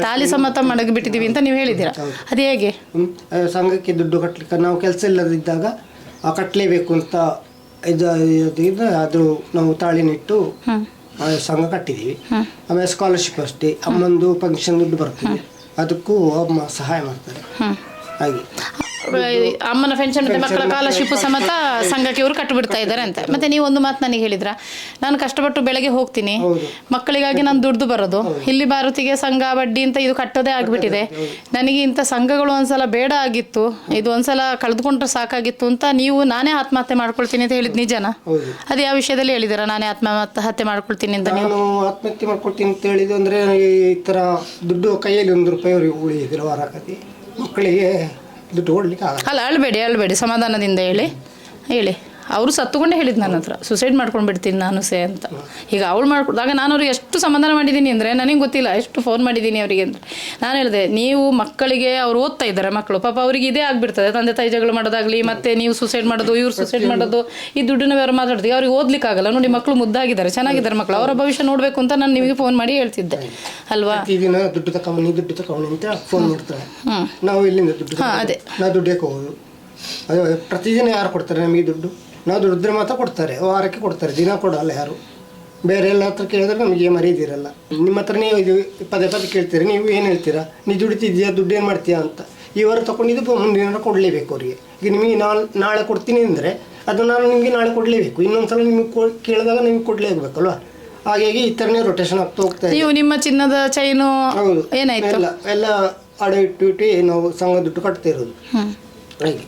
ತಾಲಿ ಸಮೇತ ಮಡಗಿ ಬಿಟ್ಟಿದ್ದೀವಿ ಅಂತ ನೀವು ಹೇಳಿದ್ದೀರಾ. ಅದು ಹೇಗೆ? ಸಂಘಕ್ಕೆ ದುಡ್ಡು ಕಟ್ಟಲಿಕ್ಕೆ ನಾವು ಕೆಲಸ ಇಲ್ಲದಿದ್ದಾಗ ಕಟ್ಟಲೇಬೇಕು ಅಂತ ಅದು ನಾವು ತಾಳಿನಿಟ್ಟು ಸಂಘ ಕಟ್ಟಿದ್ದೀವಿ. ಆಮೇಲೆ ಸ್ಕಾಲರ್ಶಿಪ್ ಅಷ್ಟೇ, ಅಮ್ಮಂದು ಫಂಕ್ಷನ್ ದುಡ್ಡು ಬರ್ತದೆ, ಅದಕ್ಕೂ ಅಮ್ಮ ಸಹಾಯ ಮಾಡ್ತಾರೆ. ಹಾಗೆ ಅಮ್ಮನ ಪೆನ್ಷನ್ ಮತ್ತೆ ಮಕ್ಕಳ ಸ್ಕಾಲರ್ಶಿಪ್ ಸಮೇತ ಸಂಘಕ್ಕೆ ಇವರು ಕಟ್ಟಿಬಿಡ್ತಾ ಇದ್ದಾರೆ ಅಂತ. ಮತ್ತೆ ನೀವು ಒಂದು ಮಾತು ನನಗೆ ಹೇಳಿದ್ರ, ನಾನು ಕಷ್ಟಪಟ್ಟು ಬೆಳಗ್ಗೆ ಹೋಗ್ತೀನಿ, ಮಕ್ಕಳಿಗಾಗಿ ನಾನು ದುಡ್ದು ಬರೋದು, ಇಲ್ಲಿ ಭಾರತಿಗೆ ಸಂಘ ಬಡ್ಡಿ ಅಂತ ಇದು ಕಟ್ಟೋದೇ ಆಗಿಬಿಟ್ಟಿದೆ, ನನಗೆ ಇಂಥ ಸಂಘಗಳು ಒಂದ್ಸಲ ಬೇಡ ಆಗಿತ್ತು, ಇದು ಒಂದ್ಸಲ ಕಳೆದುಕೊಂಡ್ರೆ ಸಾಕಾಗಿತ್ತು ಅಂತ ನೀವು ನಾನೇ ಆತ್ಮಹತ್ಯೆ ಮಾಡ್ಕೊಳ್ತೀನಿ ಅಂತ ಹೇಳಿದ್ ನಿಜನಾ? ಅದು ಯಾವ ವಿಷಯದಲ್ಲಿ ಹೇಳಿದಾರ ನಾನೇ ಆತ್ಮಹತ್ಯೆ ಮಾಡ್ಕೊಳ್ತೀನಿ ಅಂತ? ನಾನು ಆತ್ಮಹತ್ಯೆ ಮಾಡ್ಕೊಳ್ತೀನಿ ಅಂತ ಹೇಳಿದ್ದು ಅಂದರೆ ಈ ಥರ ದುಡ್ಡು ಕೈಯಲ್ಲಿ ₹1 ಉಳಿದಿದ್ರು ವಾರಕತಿ ಮಕ್ಕಳಿಗೆ ದುಡ್ಡು ಕೊಡ್ಲಿಕ್ಕೆ ಆಗಲ್ಲ. ಅಲ್ಲ, ಅಳ್ಬೇಡಿ, ಸಮಾಧಾನದಿಂದ ಹೇಳಿ. ಅವರು ಸತ್ತುಕೊಂಡೇ ಹೇಳಿದ್ದು ನನ್ನ ಹತ್ರ, ಸುಸೈಡ್ ಮಾಡ್ಕೊಂಡು ಬಿಡ್ತೀನಿ ನಾನು ಅಂತ. ಈಗ ಅವಳು ಮಾಡ್ಕೊಡ್ದಾಗ ನಾನು ಅವ್ರಿಗೆ ಎಷ್ಟು ಸಮಾಧಾನ ಮಾಡಿದ್ದೀನಿ ಅಂದರೆ ನನಗೆ ಗೊತ್ತಿಲ್ಲ, ಎಷ್ಟು ಫೋನ್ ಮಾಡಿದ್ದೀನಿ ಅವರಿಗೆ ಅಂದರೆ. ನಾನು ಹೇಳಿದೆ, ನೀವು ಮಕ್ಕಳಿಗೆ ಅವ್ರು ಓದ್ತಾ ಇದ್ದಾರೆ ಮಕ್ಕಳು, ಪಾಪ ಅವರಿಗೆ ಇದೇ ಆಗಿಬಿಡ್ತದೆ, ತಂದೆ ತಾಯಿ ಜಗಳ ಮಾಡೋದಾಗಲಿ, ಮತ್ತೆ ನೀವು ಸುಸೈಡ್ ಮಾಡೋದು, ಇವ್ರು ಸುಸೈಡ್ ಮಾಡೋದು, ಈ ದುಡ್ಡಿನ ವ್ಯವಹಾರ ಮಾತಾಡ್ತೀವಿ, ಅವ್ರಿಗೆ ಓದ್ಲಿಕ್ಕಾಗಲ್ಲ. ನೋಡಿ, ಮಕ್ಕಳು ಮುದ್ದಾಗಿದ್ದಾರೆ, ಚೆನ್ನಾಗಿದ್ದಾರೆ ಮಕ್ಕಳು, ಅವರ ಭವಿಷ್ಯ ನೋಡಬೇಕು ಅಂತ ನಾನು ನಿಮಗೆ ಫೋನ್ ಮಾಡಿ ಹೇಳ್ತಿದ್ದೆ ಅಲ್ವಾ? ಪ್ರತಿದಿನ ದುಡ್ಡು ತಗೊಂಡು ಅಂತ ಫೋನ್ ಮಾಡ್ತಾರೆ. ನಾವು ಇಲ್ಲಿಂದ ದುಡ್ಡು ನಾವು ದುಡ್ಡಕ್ಕೆ ಹೋಗೋದು. ಅದು ಪ್ರತಿದಿನ ಯಾರು ಕೊಡ್ತಾರೆ ನಮಗೆ ದುಡ್ಡು? ನಾವು ದುಡ್ಡಿದ್ರೆ ಮಾತ್ರ ಕೊಡ್ತಾರೆ, ವಾರಕ್ಕೆ ಕೊಡ್ತಾರೆ, ದಿನ ಕೊಡಲ್ಲ ಯಾರು. ಬೇರೆ ಎಲ್ಲ ಹತ್ರ ಕೇಳಿದ್ರೆ ನಮಗೆ ಮರೀದಿರಲ್ಲ. ನಿಮ್ಮ ಹತ್ರ ನೀವು ಇದು ಪದೇ ಕೇಳ್ತೀರಿ, ನೀವು ಏನು ಹೇಳ್ತೀರಾ, ನೀ ದುಡಿತಿದ್ದೀಯಾ, ದುಡ್ಡು ಏನು ಮಾಡ್ತೀಯಾ ಅಂತ. ಈ ವಾರ ತೊಗೊಂಡಿದ್ದು ಮುಂದಿನ ಕೊಡಲೇಬೇಕು ಅವರಿಗೆ. ಈಗ ನಿಮಗೆ ನಾಳೆ ಕೊಡ್ತೀನಿ ಅಂದರೆ ಅದು ನಾನು ನಿಮಗೆ ನಾಳೆ ಕೊಡಲೇಬೇಕು, ಇನ್ನೊಂದ್ಸಲ ನಿಮಗೆ ಕೇಳಿದಾಗ ನಿಮಗೆ ಕೊಡಲೇಬೇಕಲ್ವಾ? ಹಾಗಾಗಿ ಈ ಥರನೇ ರೊಟೇಷನ್ ಆಗ್ತಾ ಹೋಗ್ತಾ ಇದೆ. ನೀವು ನಿಮ್ಮ ಚಿನ್ನದ ಚೈನು ಏನಾಯ್ತು? ಎಲ್ಲ ಅಡ ಇಟ್ಟು ನಾವು ಸಂಘ ದುಡ್ಡು ಕಟ್ತಾ ಇರೋದು. ಹಾಗೆ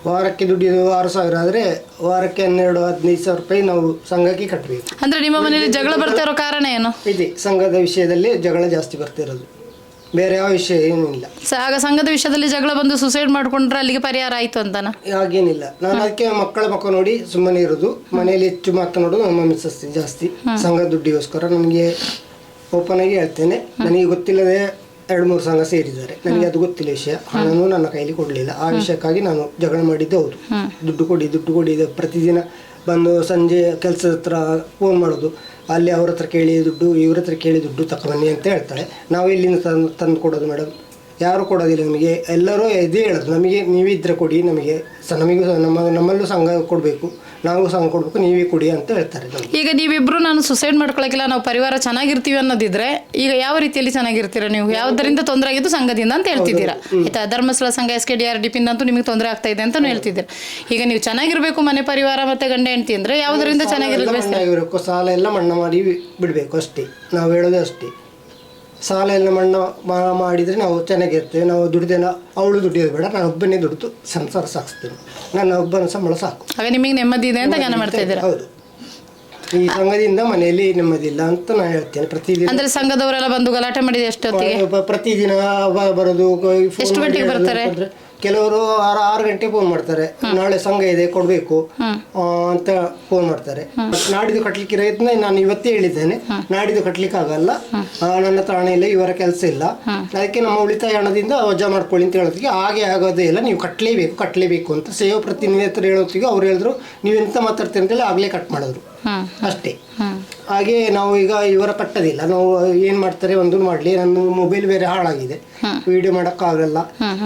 ವಾರಕ್ಕೆ ದುಡ್ಡಿದ್ದು 6,000 ಆದರೆ ವಾರಕ್ಕೆ 12-15 ಸಾವಿರ ರೂಪಾಯಿ ನಾವು ಸಂಘಕ್ಕೆ ಕಟ್ಟಬೇಕು. ಅಂದ್ರೆ ನಿಮ್ಮ ಮನೆಯಲ್ಲಿ ಜಗಳ ಬರ್ತಾ ಇರೋ ಕಾರಣ ಏನು? ಇದೆ, ಸಂಘದ ವಿಷಯದಲ್ಲಿ ಜಗಳ ಜಾಸ್ತಿ ಬರ್ತಿರೋದು, ಬೇರೆ ಯಾವ ವಿಷಯ ಏನೂ ಇಲ್ಲ. ಆಗ ಸಂಘದ ವಿಷಯದಲ್ಲಿ ಜಗಳ ಬಂದು ಸುಸೈಡ್ ಮಾಡ್ಕೊಂಡ್ರೆ ಅಲ್ಲಿಗೆ ಪರಿಹಾರ ಆಯ್ತು ಅಂತನಾ? ಹಾಗೇನಿಲ್ಲ. ನಾನು ಅದಕ್ಕೆ ಮಕ್ಕಳ ನೋಡಿ ಸುಮ್ಮನೆ ಇರೋದು, ಮನೆಯಲ್ಲಿ ಹೆಚ್ಚು ಮಾತನಾಡೋದು ನಮ್ಮ ಮಿಸ್ಸಸ್ ಜಾಸ್ತಿ. ಸಂಘ ದುಡ್ಡಿಗೋಸ್ಕರ ನನಗೆ ಓಪನ್ ಆಗಿ ಹೇಳ್ತೇನೆ, ನನಗೆ ಗೊತ್ತಿಲ್ಲದೆ 2-3 ಸಂಘ ಸೇರಿದ್ದಾರೆ, ನನಗೆ ಅದು ಗೊತ್ತಿಲ್ಲ ವಿಷಯ. ಹಣನೂ ನನ್ನ ಕೈಲಿ ಕೊಡಲಿಲ್ಲ. ಆ ವಿಷಯಕ್ಕಾಗಿ ನಾನು ಜಗಳ ಮಾಡಿದ್ದೆ. ಹೌದು, ದುಡ್ಡು ಕೊಡಿ ಇದೆ. ಪ್ರತಿದಿನ ಬಂದು ಸಂಜೆ ಕೆಲಸದ ಹತ್ರ ಫೋನ್ ಮಾಡೋದು, ಅಲ್ಲಿ ಅವ್ರ ಹತ್ರ ಕೇಳಿ ದುಡ್ಡು, ಇವ್ರ ಹತ್ರ ಕೇಳಿ ದುಡ್ಡು ತಗೊಬನ್ನಿ ಅಂತ ಹೇಳ್ತಾಳೆ. ನಾವು ಇಲ್ಲಿಂದ ತಂದು ಕೊಡೋದು ಮೇಡಮ್, ಯಾರು ಕೊಡೋದಿಲ್ಲ ನಮಗೆ. ಎಲ್ಲರೂ ಇದೇ ಹೇಳೋದು, ನಮಗೆ ನೀವೇ ಇದ್ರೆ ಕೊಡಿ, ನಮಗೆ ನಮಗೂ ನಮ್ಮಲ್ಲೂ ಸಂಘ ಕೊಡಬೇಕು, ನಾವು ಸಂಘ ಕೊಡಬೇಕು, ನೀವೇ ಕೊಡಿ ಅಂತ ಹೇಳ್ತಾರೆ. ಈಗ ನೀವಿಬ್ರು ನಾನು ಸುಸೈಡ್ ಮಾಡ್ಕೊಳಕಿಲ್ಲ, ನಾವು ಪರಿವಾರ ಚೆನ್ನಾಗಿರ್ತೀವಿ ಅನ್ನೋದಿದ್ರೆ ಈಗ ಯಾವ ರೀತಿಯಲ್ಲಿ ಚೆನ್ನಾಗಿರ್ತೀರಾ ನೀವು? ಯಾವುದರಿಂದ ತೊಂದರೆ ಆಗಿದ್ದು ಸಂಘದಿಂದ ಅಂತ ಹೇಳ್ತಿದ್ದೀರಾ, ಆಯ್ತಾ? ಧರ್ಮಸ್ಥಳ ಸಂಘ SKDRDP ಅಂತೂ ನಿಮಗೆ ತೊಂದರೆ ಆಗ್ತಾ ಇದೆ ಅಂತ ಹೇಳ್ತಿದ್ದೀರಾ. ಈಗ ನೀವು ಚೆನ್ನಾಗಿರ್ಬೇಕು, ಮನೆ ಪರಿವಾರ ಮತ್ತೆ ಗಂಡ ಹೆಂಡತಿ ಅಂದ್ರೆ ಯಾವುದರಿಂದ ಚೆನ್ನಾಗಿರ್ಬೇಕು? ಸಾಲ ಎಲ್ಲ ಮನ್ನಾ ಮಾಡಿ ಬಿಡಬೇಕು ಅಷ್ಟೇ, ನಾವು ಹೇಳೋದು ಅಷ್ಟೇ. ಸಾಲ ಎಲ್ಲ ಮನ್ನಾ ಮಾಡಿದರೆ ನಾವು ಚೆನ್ನಾಗಿರ್ತೇವೆ. ನಾವು ದುಡ್ದೇನ ಅವಳು ದುಡಿಯೋದು ಬೇಡ, ನಾನು ಒಬ್ಬನೇ ದುಡಿದು ಸಂಸಾರ ಸಾಗಿಸ್ತೇನೆ, ನನ್ನ ಒಬ್ಬನ ಸಂಬಳ ಸಾಕು. ಆಗ ನಿಮಗೆ ನೆಮ್ಮದಿ ಇದೆ ಅಂತ ಜ್ಞಾನ ಮಾಡ್ತಾ ಇದ್ದೀರಾ? ಹೌದು, ಈ ಸಂಘದಿಂದ ಮನೆಯಲ್ಲಿ ನೆಮ್ಮದಿ ಇಲ್ಲ ಅಂತ ನಾನು ಹೇಳ್ತೇನೆ. ಪ್ರತಿದಿನ ಅಂದ್ರೆ ಸಂಘದವರೆಲ್ಲ ಬಂದು ಗಲಾಟೆ ಮಾಡಿದೆ ಎಷ್ಟೊತ್ತಿಗೆ? ಪ್ರತಿದಿನ ಬರೋದು. ಎಷ್ಟು ಗಂಟೆಗೆ ಬರ್ತಾರೆ? ಕೆಲವರು 6 ಗಂಟೆ ಫೋನ್ ಮಾಡ್ತಾರೆ, ನಾಳೆ ಸಂಘ ಇದೆ ಕೊಡಬೇಕು ಅಂತ ಫೋನ್ ಮಾಡ್ತಾರೆ. ನಾಡಿದ್ದು ಕಟ್ಲಿಕ್ಕೆ ಇರೋದ್ನ ನಾನು ಇವತ್ತೇ ಹೇಳಿದ್ದೇನೆ, ನಾಡಿದ್ದು ಕಟ್ಲಿಕ್ಕೆ ಆಗಲ್ಲ, ನನ್ನ ಹತ್ರ ಹಣ ಇಲ್ಲ, ಇವರ ಕೆಲಸ ಇಲ್ಲ, ಅದಕ್ಕೆ ನಮ್ಮ ಉಳಿತಾಯ ಹಣದಿಂದ ವಜಾ ಮಾಡ್ಕೊಳ್ಳಿ ಅಂತ ಹೇಳೋದಕ್ಕೆ ಹಾಗೆ ಆಗೋದೇ ಇಲ್ಲ, ನೀವು ಕಟ್ಟಲೇಬೇಕು ಅಂತ ಸೇವಾ ಪ್ರತಿನಿಧಿ ಹತ್ರ ಹೇಳೋತ್ತಿಗೆ ಅವ್ರು ಹೇಳಿದ್ರು, ನೀವು ಎಂತ ಮಾತಾಡ್ತೀರಿ ಅಂತೇಳಿ ಆಗಲೇ ಕಟ್ ಮಾಡಿದ್ರು ಅಷ್ಟೇ. ಹಾಗೆ ನಾವು ಈಗ ಇವರ ಕಟ್ಟೋದಿಲ್ಲ. ನಾವು ಏನು ಮಾಡ್ತಾರೆ ಒಂದು ಮಾಡಲಿ, ನನ್ನ ಮೊಬೈಲ್ ಬೇರೆ ಹಾಳಾಗಿದೆ, ವಿಡಿಯೋ ಮಾಡೋಕ್ಕಾಗಲ್ಲ,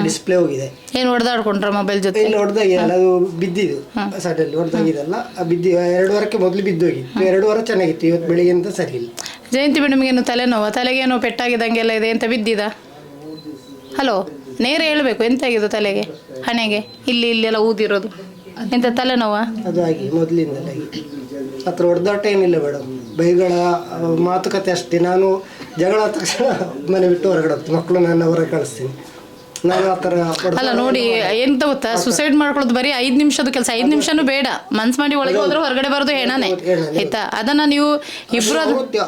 ಡಿಸ್ಪ್ಲೇ ಹೋಗಿದೆ. ಏನು ಹೊಡೆದಾಡ್ಕೊಂಡ್ರ ಮೊಬೈಲ್ ಜೊತೆ? ಇಲ್ಲಿ ಹೊಡೆದಾಗಿಲ್ಲ, ಅದು ಬಿದ್ದಿದ್ದು ಸೈಡಲ್ಲಿ ಹೊಡೆದಾಗಿದೆಲ್ಲ ಬಿದ್ದು 2 ವಾರಕ್ಕೆ ಮೊದಲು ಬಿದ್ದೋಗಿತ್ತು. 2 ವಾರ ಚೆನ್ನಾಗಿತ್ತು, ಇವತ್ತು ಬೆಳಿಗ್ಗೆ ಅಂತ ಸರಿ ಇಲ್ಲ. ಜಯಂತಿ ಮೇಡಮ್ಗೇನು ತಲೆನೋವು, ತಲೆಗೇನೋ ಪೆಟ್ಟಾಗಿದ್ದಂಗೆಲ್ಲ ಇದೆ ಅಂತ ಬಿದ್ದಿದ? ಹಲೋ, ನೇರ ಹೇಳ್ಬೇಕು, ಎಂತಾಗಿದ್ದು ತಲೆಗೆ, ಹಣೆಗೆ, ಇಲ್ಲೆಲ್ಲ ಊದಿರೋದು ಎಂತ ತಲೆನೋವಾ? ಅದು ಆಗಿ ಮೊದಲಿಂದಲೇ ಹತ್ರ ಹೊಡೆದಾಟ ಏನಿಲ್ಲ ಮೇಡಮ್, ಬೈಗಳ ಮಾತುಕತೆ ಅಷ್ಟೇ. ನಾನು ಜಗಳ ತಕ್ಷಣ ಮನೆ ಬಿಟ್ಟು ಹೊರಗಡೆ ಹೋಗ್ತೀನಿ, ಮಕ್ಕಳು ನನ್ನ ಹೊರಗೆ ಕಳಿಸ್ತೀನಿ. ನಾನು ಆ ಥರ ಅಲ್ಲ ನೋಡಿ, ಎಂತ ಗೊತ್ತಾ, ಸುಸೈಡ್ ಮಾಡ್ಕೊಳ್ಳೋದು ಬರೀ 5 ನಿಮಿಷದ ಕೆಲಸ, 5 ನಿಮಿಷನೂ ಬೇಡ, ಮನ್ಸು ಮಾಡಿ ಒಳಗೆ ಹೋದ್ರೆ ಹೊರಗಡೆ ಬರೋದು ಹೆಣನೇ, ಆಯ್ತಾ? ಅದನ್ನ ನೀವು ಇಬ್ರು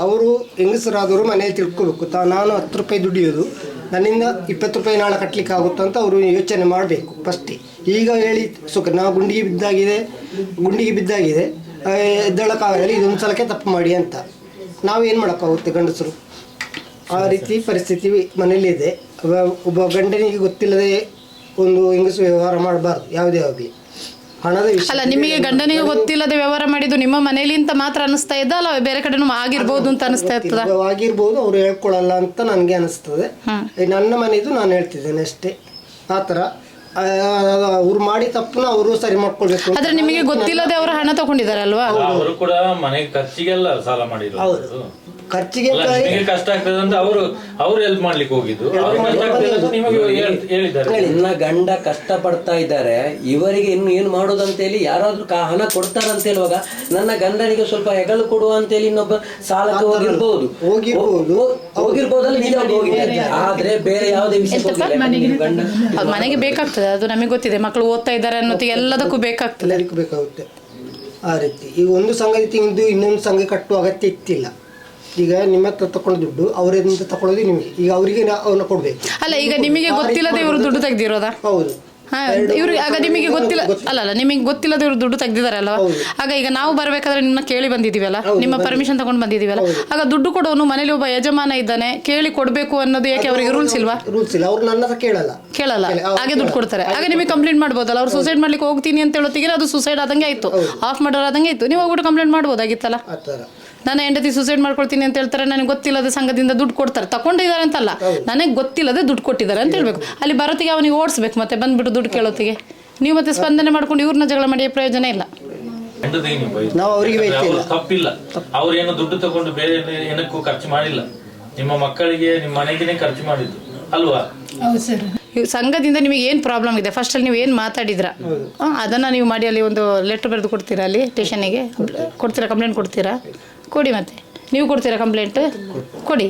ಅವರು ಹೆಂಗಸರಾದವರು ಮನೇಲಿ ತಿಳ್ಕೊಬೇಕು. ನಾನು 10 ರೂಪಾಯಿ ದುಡಿಯೋದು, ನನ್ನಿಂದ 20 ರೂಪಾಯಿ ನಾಳೆ ಕಟ್ಟಲಿಕ್ಕೆ ಆಗುತ್ತೋ ಅಂತ ಅವರು ಯೋಚನೆ ಮಾಡಬೇಕು ಫಸ್ಟೇ. ಈಗ ಹೇಳಿ ಸುಖ, ನಾವು ಗುಂಡಿಗೆ ಬಿದ್ದಾಗಿದೆ, ಎದ್ದಳಕ್ಕಾಗಲಿ, ಇದೊಂದು ಸಲಕ್ಕೆ ತಪ್ಪು ಮಾಡಿ ಅಂತ ನಾವೇನು ಮಾಡೋಕ್ಕಾಗುತ್ತೆ ಗಂಡಸರು? ಆ ರೀತಿ ಪರಿಸ್ಥಿತಿ ಮನೇಲಿ ಇದೆ. ಒಬ್ಬ ಗಂಡನಿಗೆ ಗೊತ್ತಿಲ್ಲದೆ ಒಂದು ಹೆಂಗಸು ವ್ಯವಹಾರ ಮಾಡಬಾರ್ದು ಯಾವುದೇ ಆಗಲಿ. ಹಣದ ವಿಷಯ ಅಲ್ಲ, ನಿಮಗೆ ಗಂಡನಿಗೆ ಗೊತ್ತಿಲ್ಲದೆ ವ್ಯವಹಾರ ಮಾಡಿದ್ದು ನಿಮ್ಮ ಮನೇಲಿ ಅಂತ ಮಾತ್ರ ಅನಿಸ್ತಾ ಇದ್ದ, ಅಲ್ಲ ಬೇರೆ ಕಡೆನೂ ಆಗಿರ್ಬೋದು ಅಂತ ಅನಿಸ್ತಾ ಇರ್ತದ? ಆಗಿರ್ಬೋದು, ಅವ್ರು ಹೇಳ್ಕೊಳ್ಳಲ್ಲ ಅಂತ ನನಗೆ ಅನಿಸ್ತದೆ. ನನ್ನ ಮನೆದು ನಾನು ಹೇಳ್ತಿದ್ದೇನೆ ಅಷ್ಟೇ. ಆ ಥರ ಅವ್ರು ಮಾಡಿ ತಪ್ಪನ್ನ ಅವರು ಸರಿ ಮಾಡ್ಕೊಳ್ಬೇಕು. ಆದ್ರೆ ನಿಮಗೆ ಗೊತ್ತಿಲ್ಲದೆ ಅವರು ಹಣ ತಗೊಂಡಿದ್ದಾರೆ ಅಲ್ವಾ? ಅವರು ಕೂಡ ಮನೆಗೆ ಖರ್ಚಿಗೆಲ್ಲ ಸಾಲ ಮಾಡಿದ್ರು. ಹೌದು, ಖರ್ಚಿಗೆ ಕಷ್ಟ ಆಗ್ತದೆ ಅಂತ ಅವರು ಹೆಲ್ಪ್ ಮಾಡ್ಲಿಕ್ಕೆ ಹೋಗಿದ್ದು. ನನ್ನ ಗಂಡ ಕಷ್ಟ ಪಡ್ತಾ ಇದ್ದಾರೆ, ಇವರಿಗೆ ಇನ್ನು ಏನು ಮಾಡೋದು ಅಂತೇಳಿ ಯಾರಾದ್ರೂ ಹಣ ಕೊಡ್ತಾರ ಅಂತ ಹೇಳುವಾಗ ನನ್ನ ಗಂಡನಿಗೆ ಸ್ವಲ್ಪ ಹೆಗಲು ಕೊಡುವ ಅಂತೇಳಿ ಇನ್ನೊಬ್ಬ ಸಾಲಕ್ಕೆ ಹೋಗಿರ್ಬೋದಲ್ಲ, ಆದ್ರೆ ಬೇರೆ ಯಾವುದೇ ವಿಷಯ ಮನೆಗೆ ಬೇಕಾಗ್ತದೆ. ಅದು ನಮಗೆ ಗೊತ್ತಿದೆ, ಮಕ್ಕಳು ಓದ್ತಾ ಇದ್ದಾರೆ ಅನ್ನೋದು ಎಲ್ಲದಕ್ಕೂ ಬೇಕಾಗ್ತದೆ. ಬೇಕಾಗುತ್ತೆ ಆ ರೀತಿ. ಈಗ ಒಂದು ಸಂಘ ತಿಂದು ಇನ್ನೊಂದು ಸಂಘ ಕಟ್ಟುವ ಅಗತ್ಯ ಇತ್ತಿಲ್ಲ. ಈಗ ನಿಮ್ಮ ಹತ್ರ ತಗೊಂಡು ದುಡ್ಡು ಅವರಿಂದ ತಗೊಳ್ಳೋದು ನಿಮಗೆ, ಈಗ ಅವರಿಗೆ ಅವನ್ನ ಕೊಡ್ಬೇಕು. ಅಲ್ಲ, ಈಗ ನಿಮಗೆ ಗೊತ್ತಿಲ್ಲದೆ ಇವರು ದುಡ್ಡು ತೆಗ್ದಿರೋದಾ? ಹೌದು. ಇವ್ರು ಆಗ ನಿಮಗೆ ಗೊತ್ತಿಲ್ಲ ಅಲ್ಲ ನಿಮಗೆ ಗೊತ್ತಿಲ್ಲದೆ ಇವ್ರು ದುಡ್ಡು ತೆಗ್ದಿದಾರಲ್ವ? ಆಗ ಈಗ ನಾವು ಬರ್ಬೇಕಾದ್ರೆ ನಿಮ್ಮನ್ನ ಕೇಳಿ ಬಂದಿದೀವಲ್ಲ, ನಿಮ್ಮ ಪರ್ಮಿಷನ್ ತಗೊಂಡು ಬಂದಿದೀವಲ್ಲ, ಆಗ ದುಡ್ಡು ಕೊಡೋನು ಮನೇಲಿ ಒಬ್ಬ ಯಜಮಾನ ಇದ್ದಾನೆ, ಕೇಳಿ ಕೊಡ್ಬೇಕು ಅನ್ನೋದು ಯಾಕೆ ಅವರಿಗೆ ರೂಲ್ಸ್ ಇಲ್ವಾ? ರೂಲ್ಸ್ ಇಲ್ಲ, ಅವ್ರು ನನ್ನ ಹತ್ರ ಕೇಳಲ್ಲ, ಹಾಗೆ ದುಡ್ಡು ಕೊಡ್ತಾರೆ. ಆಗ ನಿಮಗೆ ಕಂಪ್ಲೇಂಟ್ ಮಾಡ್ಬೋದಲ್ಲ, ಅವ್ರು ಸೂಸೈಡ್ ಮಾಡ್ಲಿಕ್ಕೆ ಹೋಗ್ತೀನಿ ಅಂತ ಹೇಳೋತ್ತಿಗೆ ಅದು ಸೂಸೈಡ್ ಆದಂಗೆ ಆಯ್ತು, ಆಫ್ ಮಾಡೋರ್ ಆದಂಗೆ ಆಯ್ತು. ನೀವು ಹೋಗ್ಬಿಟ್ಟು ಕಂಪ್ಲೇಂಟ್ ಮಾಡ್ಬೋದಾಗಿತ್ತಲ್ಲ. ನನ್ನ ಹೆಂಡತಿ ಸೂಸೈಡ್ ಮಾಡ್ಕೊಳ್ತೀನಿ ಅಂತ ಹೇಳ್ತಾರೆ, ನನಗೆ ಗೊತ್ತಿಲ್ಲದೆ ಸಂಘದಿಂದ ದುಡ್ಡು ಕೊಡ್ತಾರೆ, ತಗೊಂಡಿದ್ದಾರೆ ಅಂತಲ್ಲ, ನನಗೆ ಗೊತ್ತಿಲ್ಲದೆ ದುಡ್ಡು ಕೊಟ್ಟಿದ್ದಾರೆ ಅಂತ ಹೇಳ್ಬೇಕು. ಅಲ್ಲಿ ಬರೋತ್ತಿಗೆ ಅವನಿಗೆ ಓಡಿಸ್ಬೇಕು, ಮತ್ತೆ ಬಂದ್ಬಿಟ್ಟು ದುಡ್ಡು ಕೇಳೋತ್ತಿಗೆ ನೀವು ಮತ್ತೆ ಸ್ಪಂದನೆ ಮಾಡ್ಕೊಂಡು ಇವ್ರನ್ನ ಜಗಳ ಮಾಡಿ ಪ್ರಯೋಜನ ಇಲ್ಲ. ನಾವು ಅವರಿಗೆ ತಪ್ಪಿಲ್ಲ, ಅವ್ರೇನು ದುಡ್ಡು ತಗೊಂಡು ಬೇರೆ ಏನಕ್ಕೂ ಖರ್ಚು ಮಾಡಿಲ್ಲ, ನಿಮ್ಮ ಮಕ್ಕಳಿಗೆ ನಿಮ್ಮ ಮನೆಗೆ ಖರ್ಚು ಮಾಡಿದ್ದು ಅಲ್ವಾ? ಸಂಘದಿಂದ ನಿಮಗೆ ಏನು ಪ್ರಾಬ್ಲಮ್ ಇದೆ ಫಸ್ಟ್ ಅಲ್ಲಿ ನೀವು ಏನು ಮಾತಾಡಿದ್ರ ಅದನ್ನ ನೀವು ಮಾಡಿ ಅಲ್ಲಿ ಒಂದು ಲೆಟರ್ ಬರೆದು ಕೊಡ್ತೀರಾ, ಅಲ್ಲಿ ಸ್ಟೇಷನಿಗೆ ಕೊಡ್ತೀರಾ, ಕಂಪ್ಲೇಂಟ್ ಕೊಡ್ತೀರಾ? ಕೊಡಿ. ಮತ್ತೆ ನೀವು ಕೊಡ್ತೀರಾ ಕಂಪ್ಲೇಂಟ್? ಕೊಡಿ.